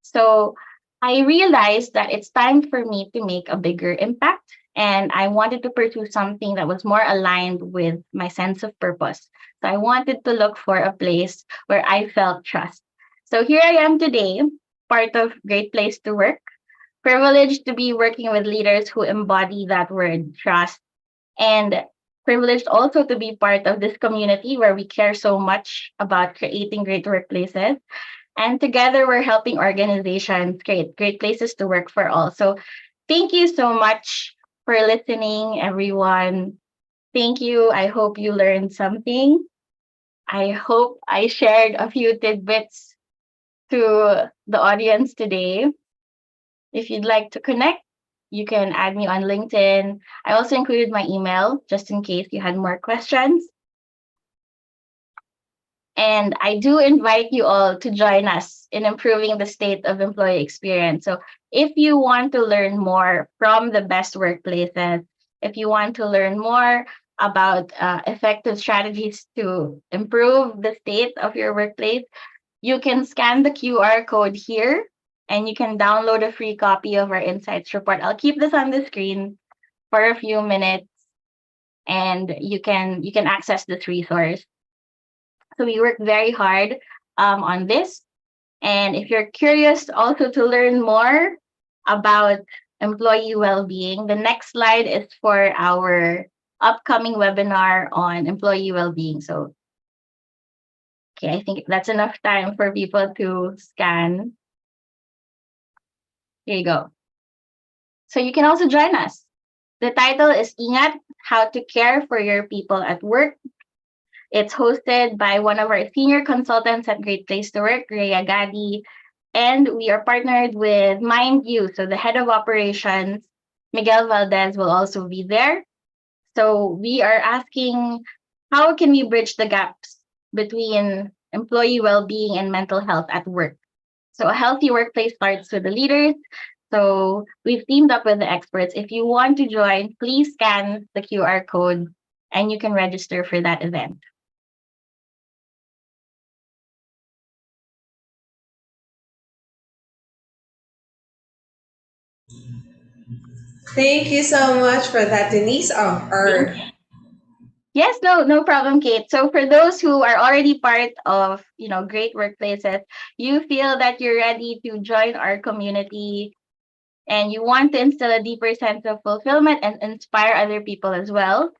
So I realized that it's time for me to make a bigger impact. And I wanted to pursue something that was more aligned with my sense of purpose. So I wanted to look for a place where I felt trust. So here I am today, part of Great Place to Work, privileged to be working with leaders who embody that word, trust, and privileged also to be part of this community where we care so much about creating great workplaces. And together we're helping organizations create great places to work for all. So thank you so much for listening, everyone. Thank you. I hope you learned something. I hope I shared a few tidbits to the audience today. If you'd like to connect, you can add me on LinkedIn. I also included my email just in case you had more questions. And I do invite you all to join us in improving the state of employee experience. So if you want to learn more from the best workplaces, if you want to learn more about effective strategies to improve the state of your workplace, you can scan the QR code here and you can download a free copy of our insights report. I'll keep this on the screen for a few minutes and you can access this resource. So we work very hard on this. And if you're curious also to learn more about employee well-being, the next slide is for our upcoming webinar on employee well-being. So, okay, I think that's enough time for people to scan. Here you go. So you can also join us. The title is Ingat, How to Care for Your People at Work. It's hosted by one of our senior consultants at Great Place to Work, Rhea Gadi, and we are partnered with Mind You. So the head of operations, Miguel Valdez, will also be there. So we are asking, how can we bridge the gaps between employee well-being and mental health at work? So a healthy workplace starts with the leaders. So we've teamed up with the experts. If you want to join, please scan the QR code and you can register for that event. Thank you so much for that, Denise. Yes, no problem, Kate. So for those who are already part of, great workplaces, you feel that you're ready to join our community and you want to instill a deeper sense of fulfillment and inspire other people as well,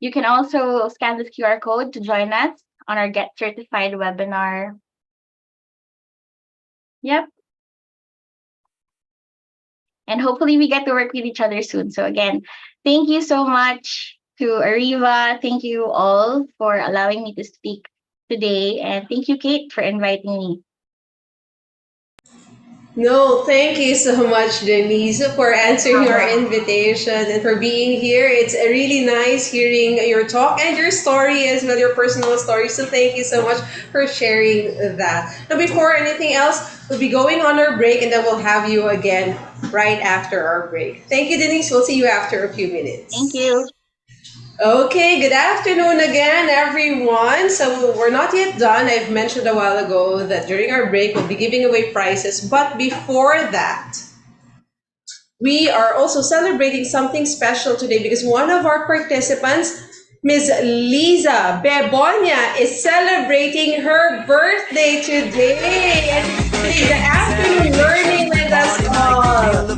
you can also scan this QR code to join us on our Get Certified webinar. Yep. And hopefully we get to work with each other soon. So again, thank you so much to Ariva. Thank you all for allowing me to speak today. And thank you, Kate, for inviting me. No, thank you so much, Denise, for answering our invitation and for being here. It's really nice hearing your talk and your story as well, your personal story. So thank you so much for sharing that. Now, before anything else, We'll be going on our break and then we'll have you again right after our break. Thank you, Denise. We'll see you after a few minutes. Thank you. Okay, good afternoon again, everyone. So we're not yet done. I've mentioned a while ago that during our break, we'll be giving away prizes. But before that, we are also celebrating something special today because one of our participants, Ms. Liza Bebonia, is celebrating her birthday today. And she's the afternoon learning with us all.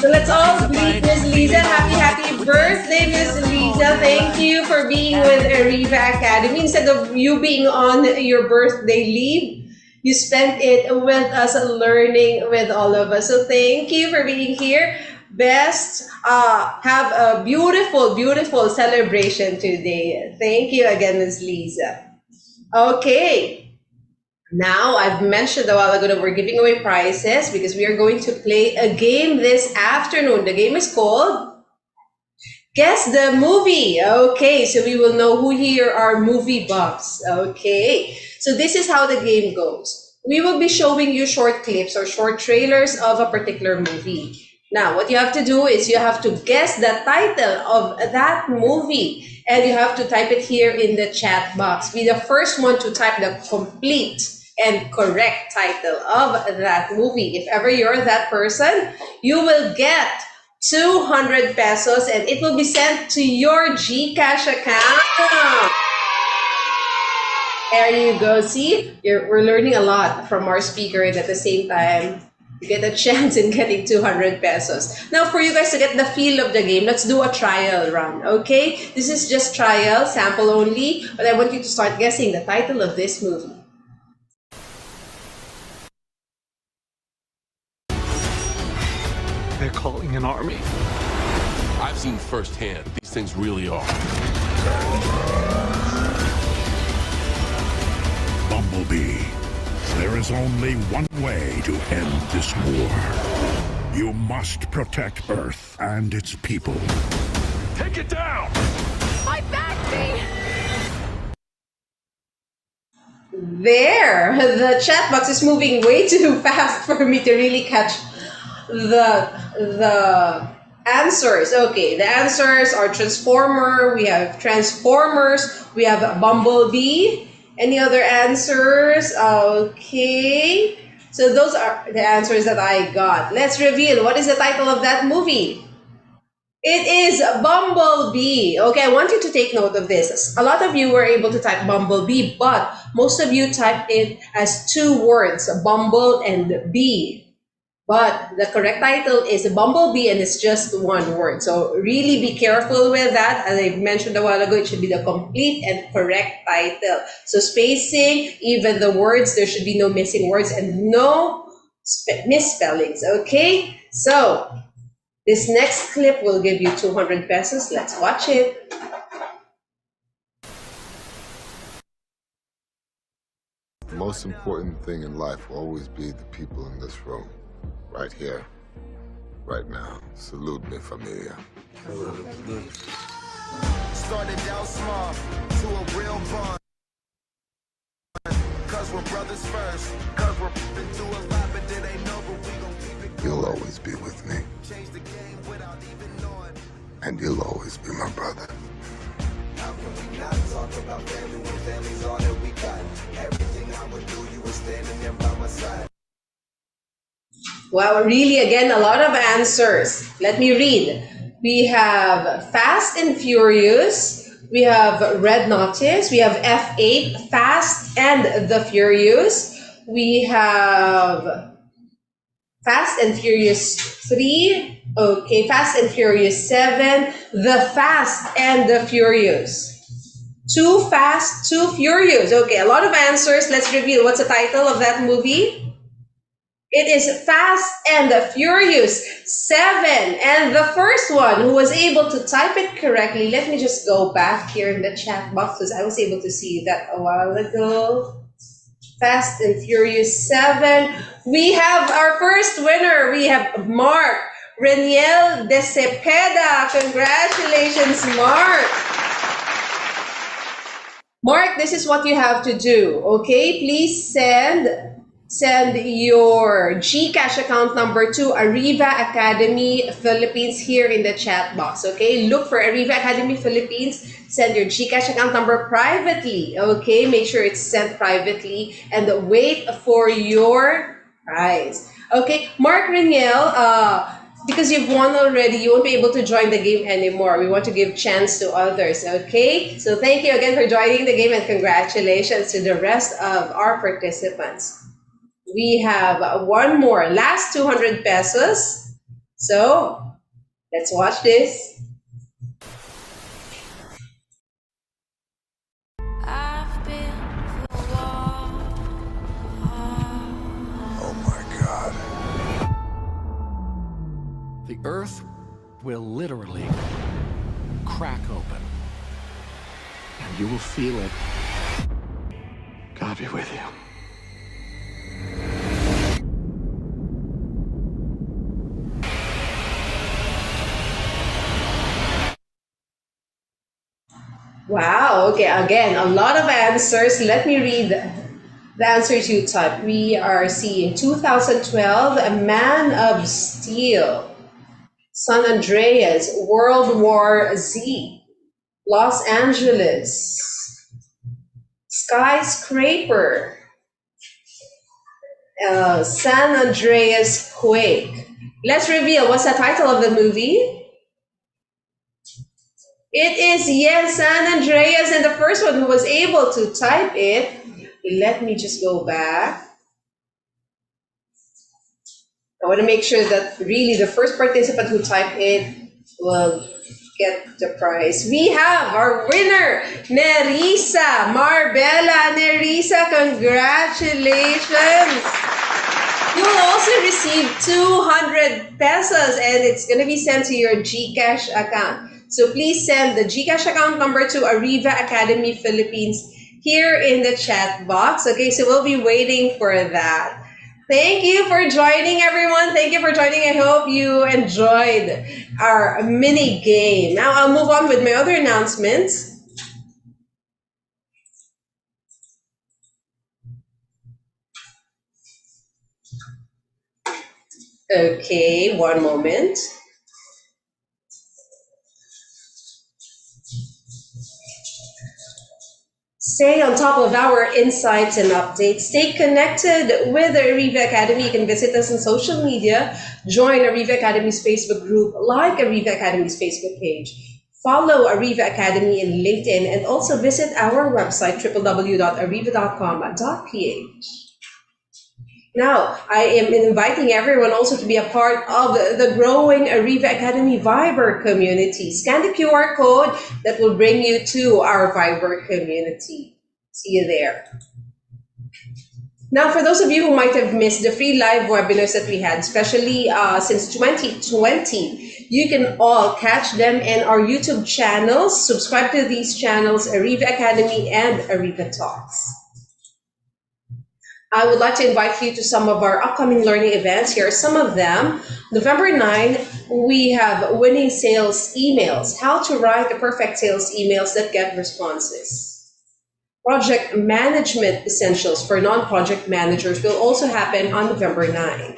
So let's all greet Ms. Liza. Happy birthday, Ms. Liza. Thank you for being with Ariva Academy. Instead of you being on your birthday leave, you spent it with us learning with all of us. So thank you for being here. Have a beautiful celebration today. Thank you again, Ms. Liza. Okay. Now, I've mentioned a while ago that we're giving away prizes because we are going to play a game this afternoon. The game is called Guess the Movie. Okay, so we will know who here are movie buffs. Okay, so this is how the game goes. We will be showing you short clips or short trailers of a particular movie. Now, what you have to do is you have to guess the title of that movie and you have to type it here in the chat box. Be the first one to type the complete and correct title of that movie. If ever you're that person, you will get 200 pesos and it will be sent to your GCash account. There you go. See, we're learning a lot from our speaker and at the same time, you get a chance in getting 200 pesos. Now, for you guys to get the feel of the game, let's do a trial run, okay? This is just trial, sample only, but I want you to start guessing the title of this movie. They're calling an army. I've seen firsthand, these things really are. Bumblebee, there is only one way to end this war. You must protect Earth and its people. Take it down! My backseat! There, the chat box is moving way too fast for me to really catch the answers. Okay, the answers are Transformer, we have Transformers, we have Bumblebee. Any other answers? Okay, so those are the answers that I got. Let's reveal what is the title of that movie. It is Bumblebee. Okay, I want you to take note of this. A lot of you were able to type Bumblebee, but most of you typed it as two words, Bumble and Bee. But the correct title is Bumblebee and it's just one word. So really be careful with that. As I mentioned a while ago, it should be the complete and correct title. So spacing, even the words, there should be no missing words and no misspellings, okay? So this next clip will give you 200 pesos. Let's watch it. The most important thing in life will always be the people in this room. Right here, right now. Salute me, familia. Started out small to a real bond. Cause we're brothers first. Cause we're been through a lot, but it ain't over. We gon' keep it. You'll always be with me. Change the game without even knowing. And you'll always be my brother. How can we not talk about family when family's all that we got? Everything I would do, you were standing there by my side. Wow, really, again, a lot of answers. Let me read. We have Fast and Furious. We have Red Notice. We have F8, Fast and the Furious. We have Fast and Furious 3. Okay, Fast and Furious 7. The Fast and the Furious. Too Fast, Too Furious. Okay, a lot of answers. Let's reveal. What's the title of that movie? It is Fast and the Furious 7. And the first one who was able to type it correctly, let me just go back here in the chat box because I was able to see that a while ago. Fast and Furious 7. We have our first winner. We have Mark Reniel de Cepeda. Congratulations, Mark. Mark, this is what you have to do, okay? Please send send your GCash account number to Ariva Academy Philippines here in the chat box, okay? Look for Ariva Academy Philippines, send your GCash account number privately, okay? Make sure it's sent privately and wait for your prize. Okay, Mark Reniel, because you've won already, you won't be able to join the game anymore. We want to give chance to others, okay? So thank you again for joining the game and congratulations to the rest of our participants. We have one more, last 200 pesos. So let's watch this. Oh my God. The earth will literally crack open. And you will feel it. God be with you. Wow, okay, again, a lot of answers. Let me read the answers you typed. We are seeing 2012, A Man of Steel, San Andreas, World War Z, Los Angeles, Skyscraper, San Andreas Quake. Let's reveal, what's the title of the movie? It is, yes, San Andreas, and the first one who was able to type it, let me just go back. I want to make sure that really the first participant who typed it will get the prize. We have our winner, Nerissa Marbella. Nerissa, congratulations. You will also receive 200 pesos and it's going to be sent to your GCash account. So please send the GCash account number to Ariva Academy Philippines here in the chat box. Okay, so we'll be waiting for that. Thank you for joining, everyone. Thank you for joining. I hope you enjoyed our mini game. Now I'll move on with my other announcements. Okay, one moment. Stay on top of our insights and updates. Stay connected with the Ariva Academy. You can visit us on social media. Join Ariva Academy's Facebook group. Like Ariva Academy's Facebook page. Follow Ariva Academy in LinkedIn. And also visit our website, www.ariva.com.ph. Now, I am inviting everyone also to be a part of the growing Ariva Academy Viber community. Scan the QR code that will bring you to our Viber community. See you there. Now, for those of you who might have missed the free live webinars that we had, especially since 2020, you can all catch them in our YouTube channels. Subscribe to these channels, Ariva Academy and Ariva Talks. I would like to invite you to some of our upcoming learning events. Here are some of them. November 9, we have winning sales emails, how to write the perfect sales emails that get responses. Project management essentials for non-project managers will also happen on November 9.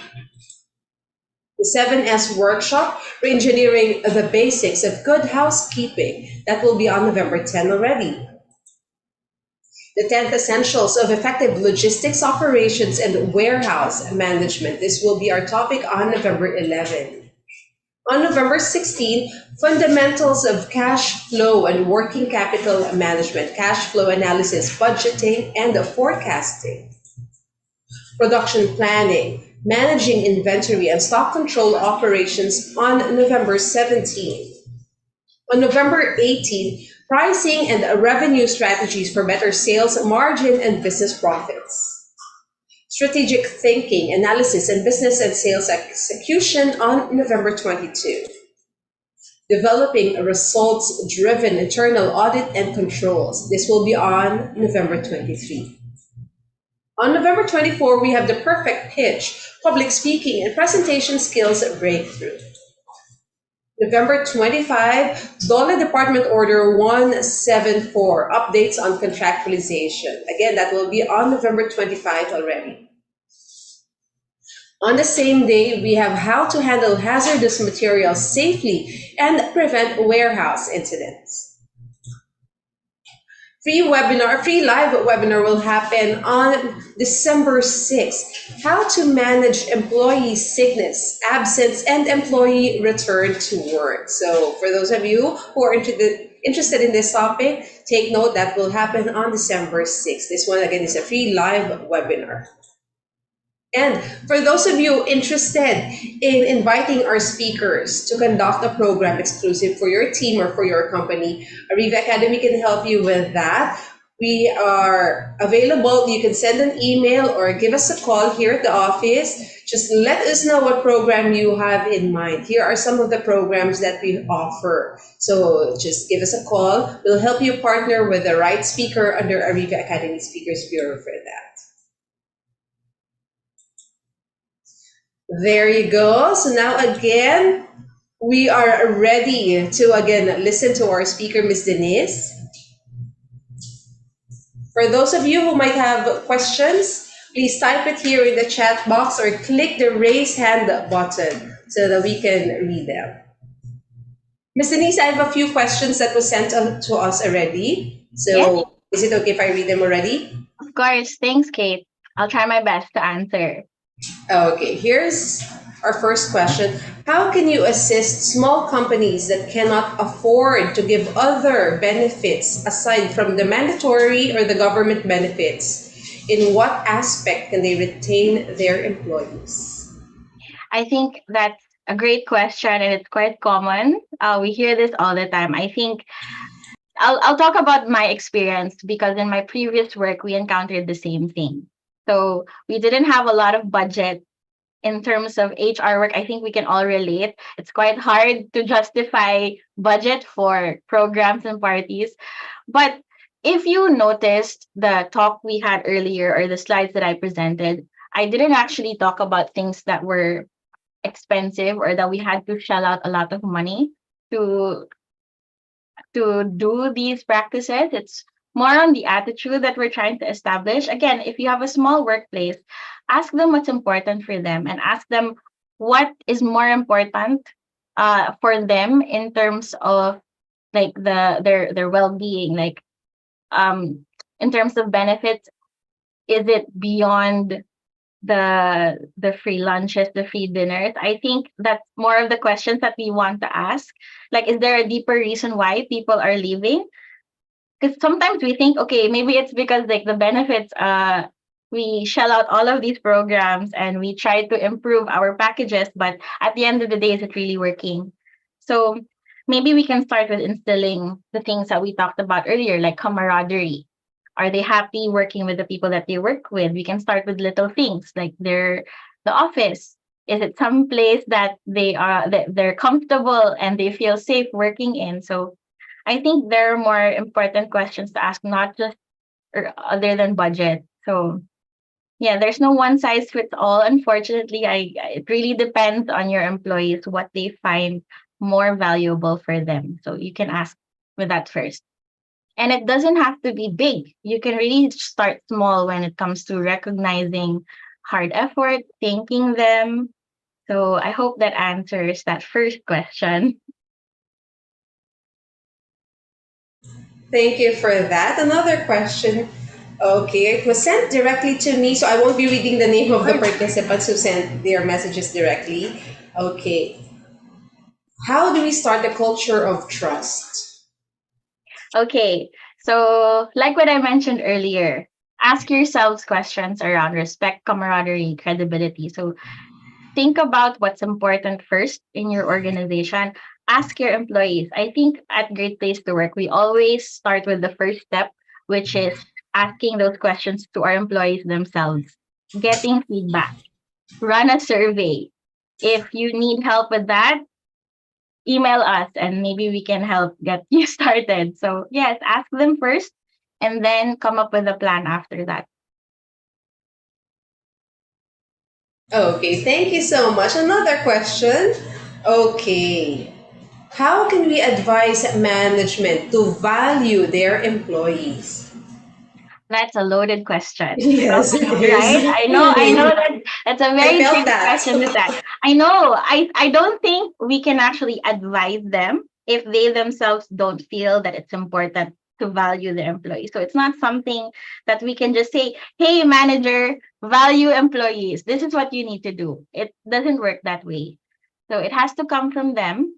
The 7S workshop, re-engineering the basics of good housekeeping, that will be on November 10 already. The 10th essentials of effective logistics operations and warehouse management. This will be our topic on November 11. On November 16, fundamentals of cash flow and working capital management, cash flow analysis, budgeting, and forecasting. Production planning, managing inventory and stock control operations on November 17. On November 18, pricing and revenue strategies for better sales margin and business profits. Strategic thinking, analysis, and business and sales execution on November 22. Developing results-driven internal audit and controls. This will be on November 23. On November 24, we have the perfect pitch, public speaking, and presentation skills breakthrough. November 25, DOLE Department Order 174, updates on contractualization. Again, that will be on November 25 already. On the same day, we have how to handle hazardous materials safely and prevent warehouse incidents. Free live webinar will happen on December 6th. How to manage employee sickness, absence, and employee return to work. So for those of you who are interested in this topic, take note that will happen on December 6th. This one again is a free live webinar. And for those of you interested in inviting our speakers to conduct a program exclusive for your team or for your company, Ariva Academy can help you with that. We are available. You can send an email or give us a call here at the office. Just let us know what program you have in mind. Here are some of the programs that we offer. So just give us a call. We'll help you partner with the right speaker under Ariva Academy Speakers Bureau for that. There you go. So now again, we are ready to again listen to our speaker, Ms. Denise. For those of you who might have questions, please type it here in the chat box or click the raise hand button so that we can read them. Ms. Denise, I have a few questions that were sent to us already. So Is it okay if I read them already? Of course. Thanks, Kate. I'll try my best to answer. Okay, here's our first question. How can you assist small companies that cannot afford to give other benefits aside from the mandatory or the government benefits? In what aspect can they retain their employees? I think that's a great question, and it's quite common. We hear this all the time. I think I'll talk about my experience because in my previous work, we encountered the same thing. So we didn't have a lot of budget in terms of HR work. I think we can all relate. It's quite hard to justify budget for programs and parties. But if you noticed the talk we had earlier or the slides that I presented, I didn't actually talk about things that were expensive or that we had to shell out a lot of money to do these practices. It's more on the attitude that we're trying to establish. Again, if you have a small workplace, ask them what's important for them and ask them what is more important for them in terms of like their well-being, like in terms of benefits. Is it beyond the free lunches, the free dinners? I think that's more of the questions that we want to ask. Like, is there a deeper reason why people are leaving? Because sometimes we think, okay, maybe it's because like the benefits, we shell out all of these programs and we try to improve our packages, but at the end of the day, is it really working? So maybe we can start with instilling the things that we talked about earlier, like camaraderie. Are they happy working with the people that they work with? We can start with little things like the office. Is it some place that they're comfortable and they feel safe working in? So I think there are more important questions to ask, not just other than budget. So yeah, there's no one size fits all. Unfortunately, it really depends on your employees what they find more valuable for them. So you can ask with that first. And it doesn't have to be big. You can really start small when it comes to recognizing hard effort, thanking them. So I hope that answers that first question. Thank you for that. Another question. Okay, it was sent directly to me, so I won't be reading the name of the participants who sent their messages directly. Okay. How do we start a culture of trust? Okay, so like what I mentioned earlier, ask yourselves questions around respect, camaraderie, credibility. So think about what's important first in your organization. Ask your employees. I think at Great Place to Work, we always start with the first step, which is asking those questions to our employees themselves, getting feedback, run a survey. If you need help with that, email us and maybe we can help get you started. So yes, ask them first and then come up with a plan after that. Okay, thank you so much. Another question. Okay. How can we advise management to value their employees? That's a loaded question. Yes, it is. Right? I know that that's a I very felt tricky that. question with that. I know. I don't think we can actually advise them if they themselves don't feel that it's important to value their employees. So it's not something that we can just say, hey manager, value employees. This is what you need to do. It doesn't work that way. So it has to come from them.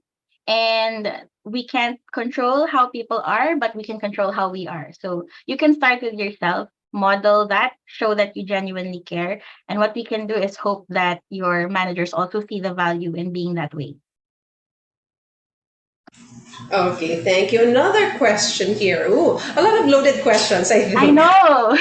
And we can't control how people are, but we can control how we are. So you can start with yourself, model that, show that you genuinely care. And what we can do is hope that your managers also see the value in being that way. Okay, thank you. Another question here. Ooh, a lot of loaded questions, I I think. know.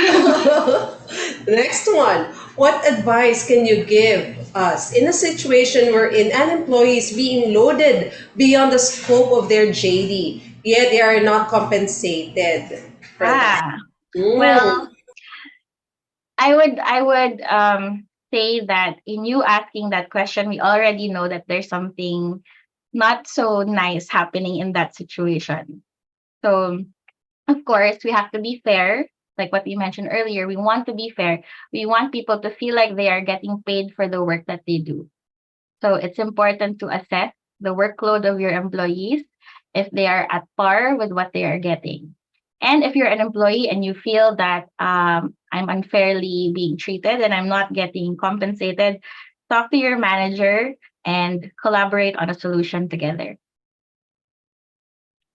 Next one. What advice can you give us in a situation wherein an employee is being loaded beyond the scope of their JD, yet they are not compensated for that? Ah, Mm. well, I would say that in you asking that question, we already know that there's something not so nice happening in that situation. So of course, we have to be fair. Like what we mentioned earlier, we want to be fair. We want people to feel like they are getting paid for the work that they do. So it's important to assess the workload of your employees if they are at par with what they are getting. And if you're an employee and you feel that I'm unfairly being treated and I'm not getting compensated, talk to your manager and collaborate on a solution together.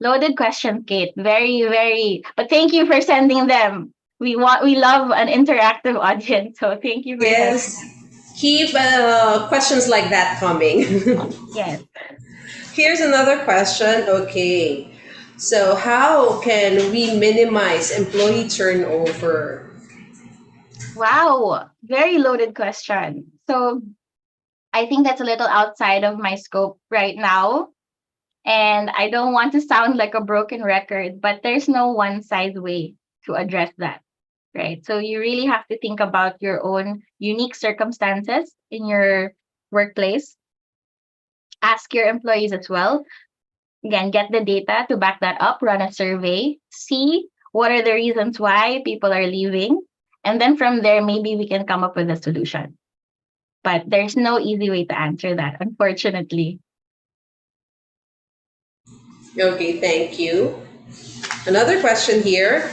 Loaded question, Kate. Very, very. But thank you for sending them. We love an interactive audience. So thank you for sending. Yes. Keep questions like that coming. Yes. Here's another question. Okay. So, how can we minimize employee turnover? Wow. Very loaded question. So I think that's a little outside of my scope right now. And I don't want to sound like a broken record, but there's no one size way to address that. Right. So you really have to think about your own unique circumstances in your workplace. Ask your employees as well. Again, get the data to back that up, run a survey, see what are the reasons why people are leaving. And then from there, maybe we can come up with a solution. But there's no easy way to answer that, unfortunately. Okay, thank you. Another question here.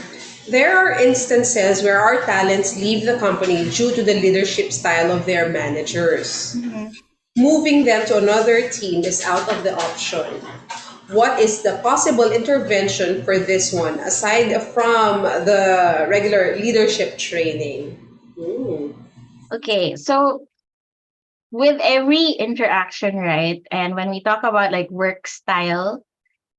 There are instances where our talents leave the company due to the leadership style of their managers. Mhm. Moving them to another team is out of the option. What is the possible intervention for this one aside from the regular leadership training? Ooh. Okay, so with every interaction, right? And when we talk about like work style,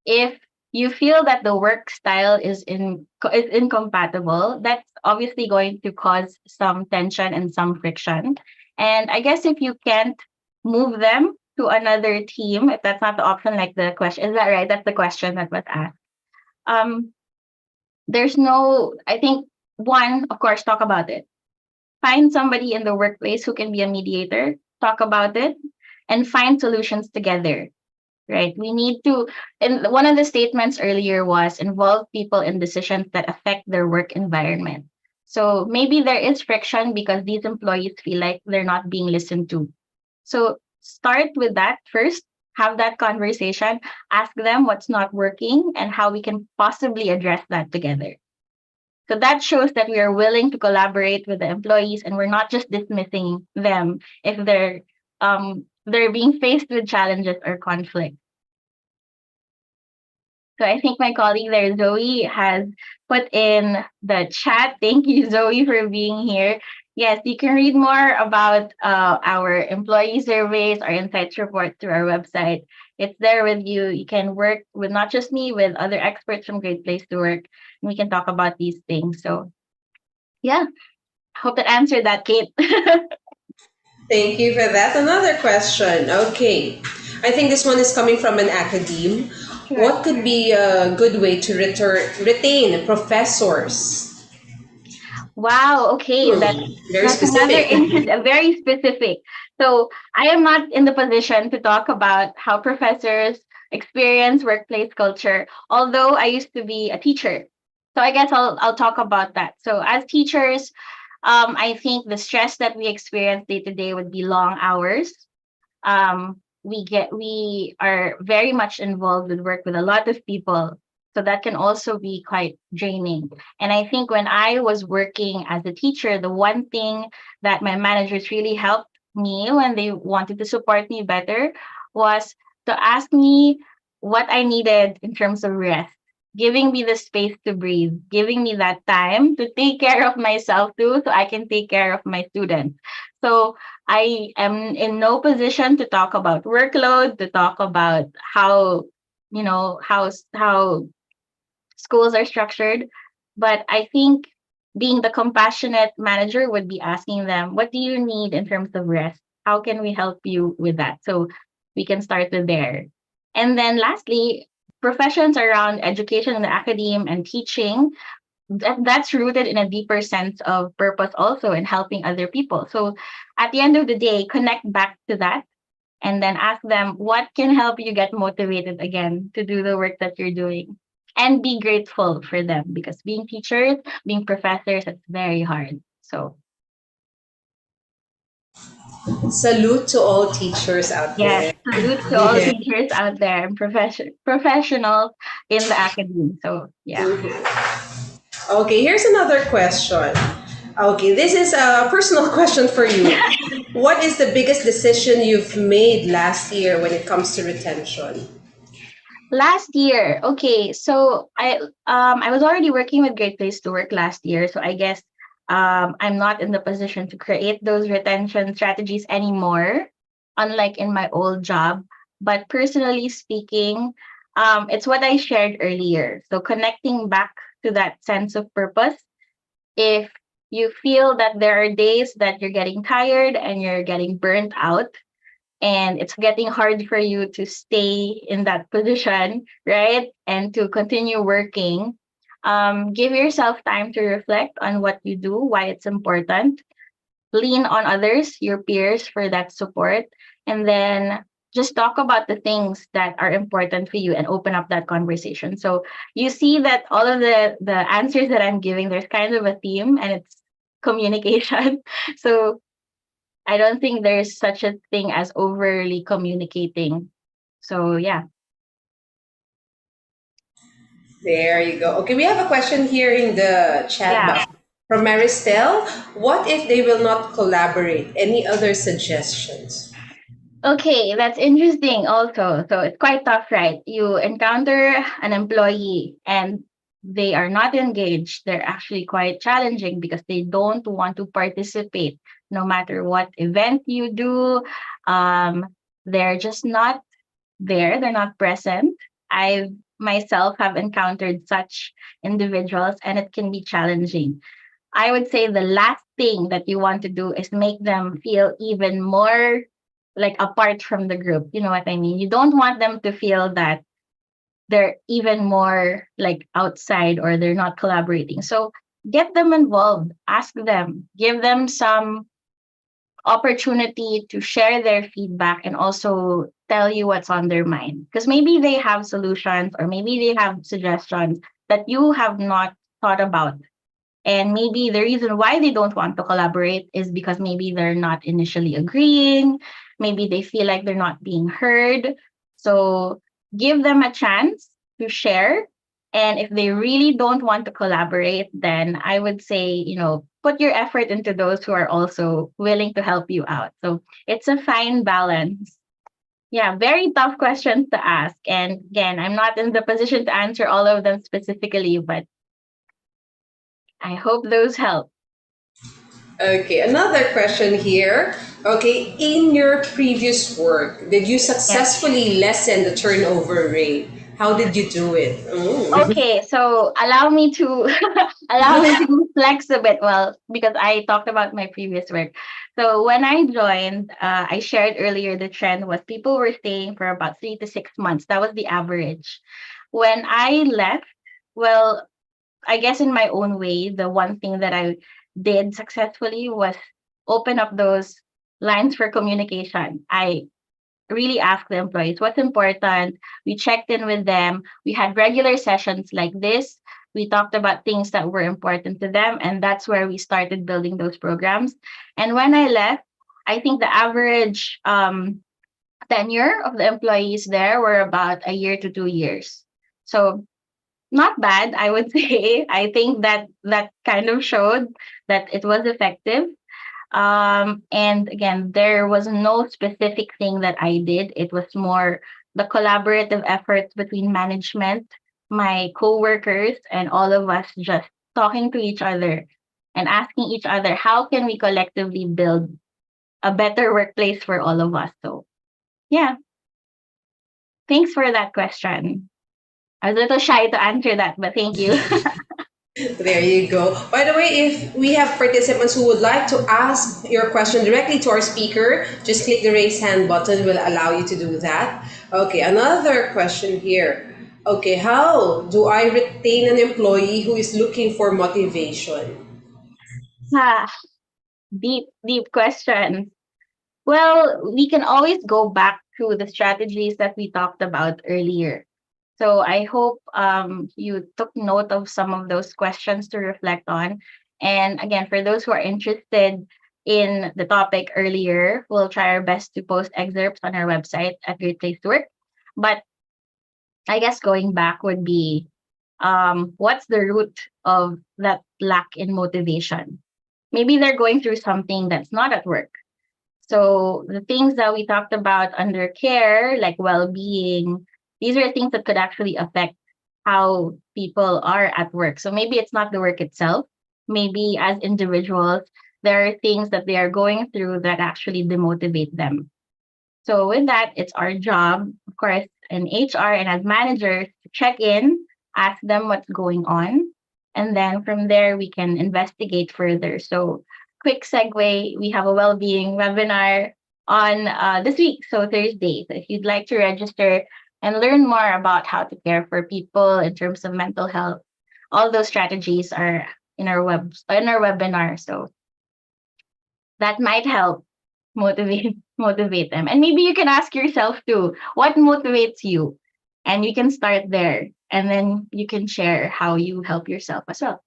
if you feel that the work style is incompatible, that's obviously going to cause some tension and some friction. And I guess if you can't move them to another team, if that's not the option, like the question, is that right? That's the question that was asked. Um, there's no, I think one, of course, talk about it. Find somebody in the workplace who can be a mediator, talk about it, and find solutions together. Right. We need to, and one of the statements earlier was involve people in decisions that affect their work environment. So maybe there is friction because these employees feel like they're not being listened to. So start with that first, have that conversation, ask them what's not working and how we can possibly address that together. So that shows that we are willing to collaborate with the employees and we're not just dismissing them if they're being faced with challenges or conflict. So I think my colleague there, Zoe, has put in the chat. Thank you, Zoe, for being here. Yes, you can read more about our employee surveys, our insights report through our website. It's there with you. You can work with not just me, with other experts from Great Place to Work. And we can talk about these things. So yeah, hope that answered that, Kate. Thank you for that. Another question. Okay. I think this one is coming from an academe. Sure. What could be a good way to retain professors? Wow. Okay, Hmm, very that's another specific. interest, very specific. So I am not in the position to talk about how professors experience workplace culture, although I used to be a teacher. So I guess I'll talk about that. So as teachers, I think the stress that we experience day to day would be long hours. We are very much involved with work with a lot of people, so that can also be quite draining. And I think when I was working as a teacher, the one thing that my managers really helped me when they wanted to support me better was to ask me what I needed in terms of rest, giving me the space to breathe, giving me that time to take care of myself too, so I can take care of my students. So I am in no position to talk about workload, to talk about how, how schools are structured. But I think being the compassionate manager would be asking them, what do you need in terms of rest? How can we help you with that? So we can start with there. And then lastly, professions around education and academe and teaching, that's rooted in a deeper sense of purpose also in helping other people. So at the end of the day, connect back to that and then ask them what can help you get motivated again to do the work that you're doing. And be grateful for them, because being teachers, being professors, it's very hard. So Salute to all teachers out yes, there. salute to all Yeah. teachers out there and professionals in the academy. So yeah. Okay, here's another question. Okay, this is a personal question for you. What is the biggest decision you've made last year when it comes to retention? Last year, okay, so I was already working with Great Place to Work last year, so I guess I'm not in the position to create those retention strategies anymore, unlike in my old job. But personally speaking, it's what I shared earlier. So connecting back to that sense of purpose. If you feel that there are days that you're getting tired and you're getting burnt out, and it's getting hard for you to stay in that position, right? And to continue working, give yourself time to reflect on what you do, why it's important. Lean on others, your peers, for that support. And then just talk about the things that are important for you and open up that conversation. So you see that all of the answers that I'm giving, there's kind of a theme, and it's communication. So I don't think there's such a thing as overly communicating. So yeah. There you go. Okay, we have a question here in the chat Yeah. box from Maristel. What if they will not collaborate? Any other suggestions? Okay, that's interesting also. So it's quite tough, right? You encounter an employee and they are not engaged. They're actually quite challenging because they don't want to participate no matter what event you do. Um, they're just not there, they're not present. I myself have encountered such individuals and it can be challenging. I would say the last thing that you want to do is make them feel even more like apart from the group. You know what I mean? You don't want them to feel that they're even more like outside or they're not collaborating. So get them involved, ask them, give them some opportunity to share their feedback and also tell you what's on their mind. Because maybe they have solutions or maybe they have suggestions that you have not thought about. And maybe the reason why they don't want to collaborate is because maybe they're not initially agreeing. Maybe they feel like they're not being heard. So give them a chance to share. And if they really don't want to collaborate, then I would say, put your effort into those who are also willing to help you out. So it's a fine balance. Yeah, very tough questions to ask. And again, I'm not in the position to answer all of them specifically, but I hope those help. Okay, another question here. Okay, in your previous work, did you successfully lessen the turnover rate? How did you do it? Okay, so allow me to allow me to flex a bit. Well, because I talked about my previous work. So when I joined, I shared earlier the trend was people were staying for about 3 to 6 months. That was the average. When I left, well, I guess in my own way, the one thing that I did successfully was open up those lines for communication. I really asked the employees what's important. We checked in with them. We had regular sessions like this We talked about things that were important to them, and that's where we started building those programs. And when I left, I think the average tenure of the employees there were about a year to 2 years. So not bad, I would say. I think that that kind of showed that it was effective. And again, there was no specific thing that I did. It was more the collaborative efforts between management, my coworkers, and all of us just talking to each other and asking each other, how can we collectively build a better workplace for all of us? So, yeah, thanks for that question. I was a little shy to answer that, but thank you. There you go. By the way, if we have participants who would like to ask your question directly to our speaker, just click the raise hand button. Will allow you to do that. Okay, another question here. Okay, how do I retain an employee who is looking for motivation? Ah, deep question. Well, we can always go back to the strategies that we talked about earlier. So I hope you took note of some of those questions to reflect on. And again, for those who are interested in the topic earlier, we'll try our best to post excerpts on our website at Great Place to Work. But I guess going back would be what's the root of that lack in motivation? Maybe they're going through something that's not at work. So the things that we talked about under care, like well-being, these are things that could actually affect how people are at work. So maybe it's not the work itself. Maybe as individuals, there are things that they are going through that actually demotivate them. So with that, it's our job, of course, in HR and as managers to check in, ask them what's going on, and then from there we can investigate further. So quick segue, we have a well-being webinar on this week, so Thursday. So if you'd like to register and learn more about how to care for people in terms of mental health, all those strategies are in our webinar. So that might help motivate them. And maybe you can ask yourself too, what motivates you? And you can start there and then you can share how you help yourself as well.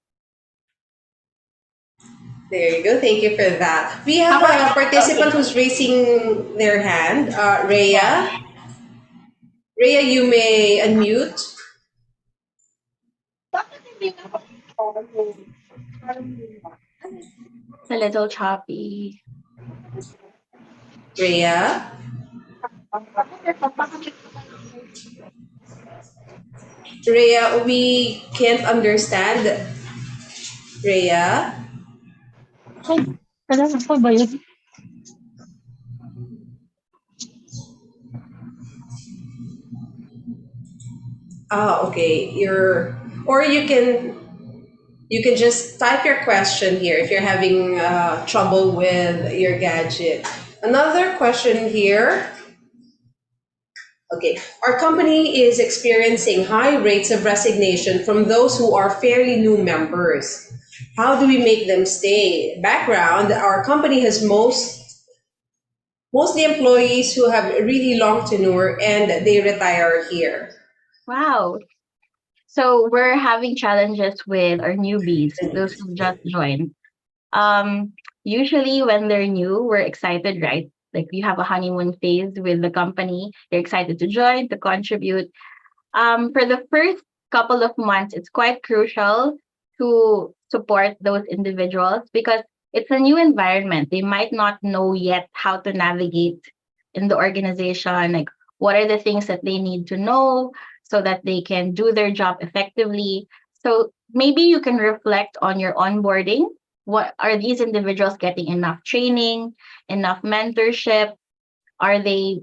There you go. Thank you for that. We have a participant who's raising their hand. Rhea. Rhea, you may unmute. It's a little choppy. Rhea. Rhea, we can't understand. Rhea. Ah, okay. Or you can just type your question here if you're having trouble with your gadget. Another question here. Okay, our company is experiencing high rates of resignation from those who are fairly new members. How do we make them stay? Background, our company has mostly employees who have really long tenure and they retire here. Wow. So we're having challenges with our newbies, those who just joined. Usually when they're new, we're excited, right? Like you have a honeymoon phase with the company, you're excited to join, to contribute. For the first couple of months, it's quite crucial to support those individuals because it's a new environment. They might not know yet how to navigate in the organization, like what are the things that they need to know so that they can do their job effectively. So maybe you can reflect on your onboarding. What are these individuals getting enough training, enough mentorship? Are they,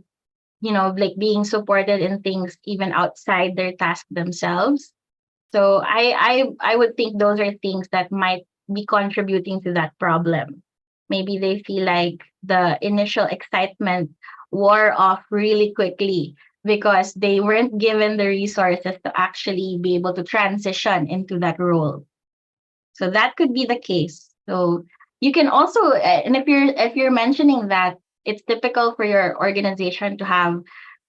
like being supported in things even outside their task themselves? So I would think those are things that might be contributing to that problem. Maybe they feel like the initial excitement wore off really quickly because they weren't given the resources to actually be able to transition into that role. So that could be the case. So you can also, and if you're mentioning that it's typical for your organization to have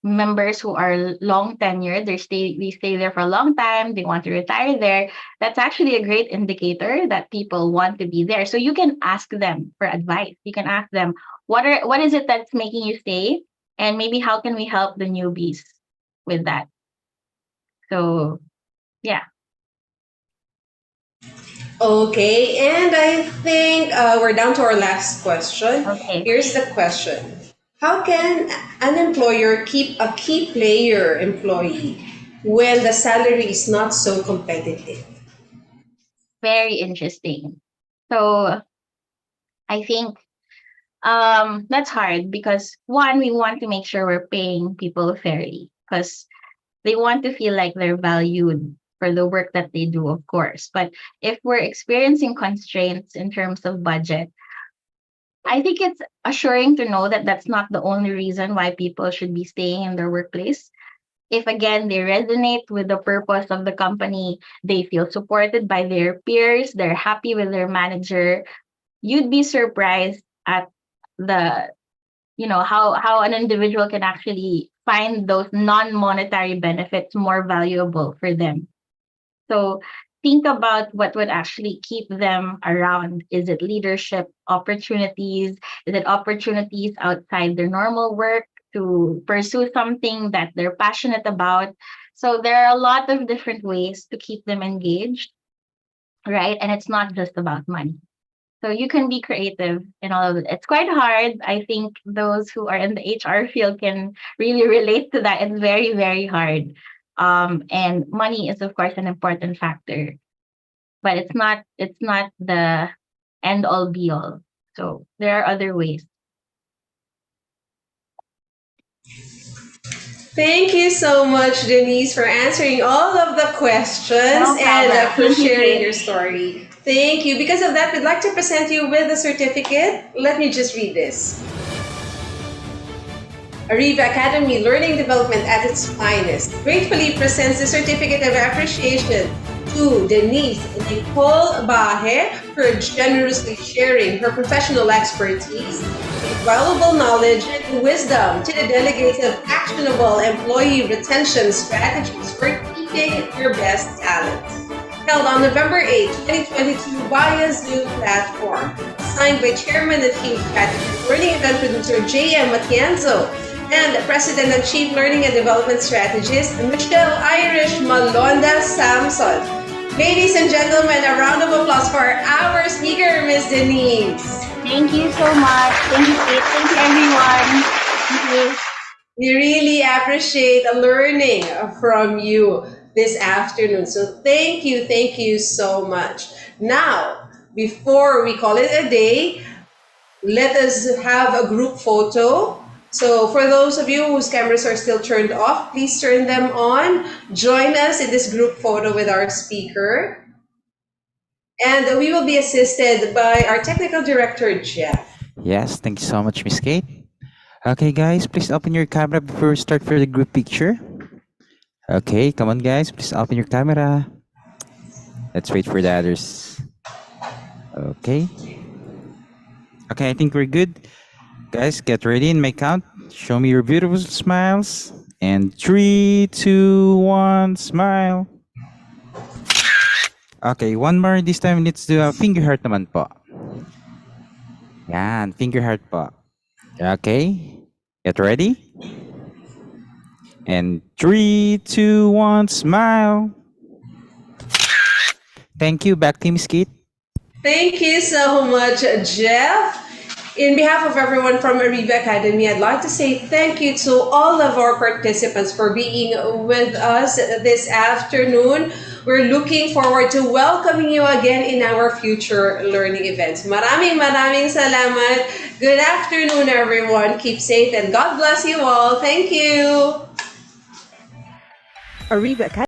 members who are long tenured, they stay there for a long time, they want to retire there, that's actually a great indicator that people want to be there. So you can ask them for advice. You can ask them, what is it that's making you stay? And maybe how can we help the newbies with that? So yeah. Okay, and I think we're down to our last question. Okay. Here's the question. How can an employer keep a key player employee when the salary is not so competitive? Very interesting. So I think that's hard because one, we want to make sure we're paying people fairly because they want to feel like they're valued for the work that they do, of course. But if we're experiencing constraints in terms of budget, I think it's assuring to know that that's not the only reason why people should be staying in their workplace. If again they resonate with the purpose of the company, they feel supported by their peers, they're happy with their manager, you'd be surprised at the how an individual can actually find those non-monetary benefits more valuable for them. So think about what would actually keep them around. Is it leadership opportunities? Is it opportunities outside their normal work to pursue something that they're passionate about? So there are a lot of different ways to keep them engaged, right? And it's not just about money. So you can be creative in all of it. It's quite hard. I think those who are in the HR field can really relate to that. It's very, very hard. And money is of course an important factor, but it's not the end all be all. So there are other ways. Thank you so much, Denise, for answering all of the questions No and problem. for Thank you, sharing Kate. your story. Thank you. Because of that, we'd like to present you with a certificate. Let me just read this. Ariva Academy Learning Development at its finest gratefully presents the Certificate of Appreciation to Denise Nicole Bahe for generously sharing her professional expertise, valuable knowledge, and wisdom to the delegates of Actionable Employee Retention Strategies for keeping your best talent. Held on November 8, 2022 via Zoom platform. Signed by Chairman and Chief Strategy and Learning Event Producer J.M. Matienzo and President and Chief Learning and Development Strategist Michelle Irish Malonda Samson. Ladies and gentlemen, a round of applause for our speaker, Miss Denise. Thank you so much. Thank you, Kate. Thank you, everyone. Thank you. We really appreciate learning from you this afternoon. So thank you so much. Now, before we call it a day, let us have a group photo. So for those of you whose cameras are still turned off, please turn them on. Join us in this group photo with our speaker. And we will be assisted by our technical director, Jeff. Yes, thank you so much, Miss Kate. Okay, guys, please open your camera before we start for the group picture. Okay, come on, guys, please open your camera. Let's wait for the others. Okay. Okay, I think we're good. Guys, get ready in my count. Show me your beautiful smiles. And 3, 2, 1, smile. Okay, one more. This time, let's do a finger heart naman po. Yan, finger heart po. Okay, get ready. And 3, 2, 1, smile. Thank you. Back to Miss Kate. Thank you so much, Jeff. In behalf of everyone from Ariva Academy, I'd like to say thank you to all of our participants for being with us this afternoon. We're looking forward to welcoming you again in our future learning events. Maraming salamat. Good afternoon, everyone. Keep safe and God bless you all. Thank you. Ariva Academy.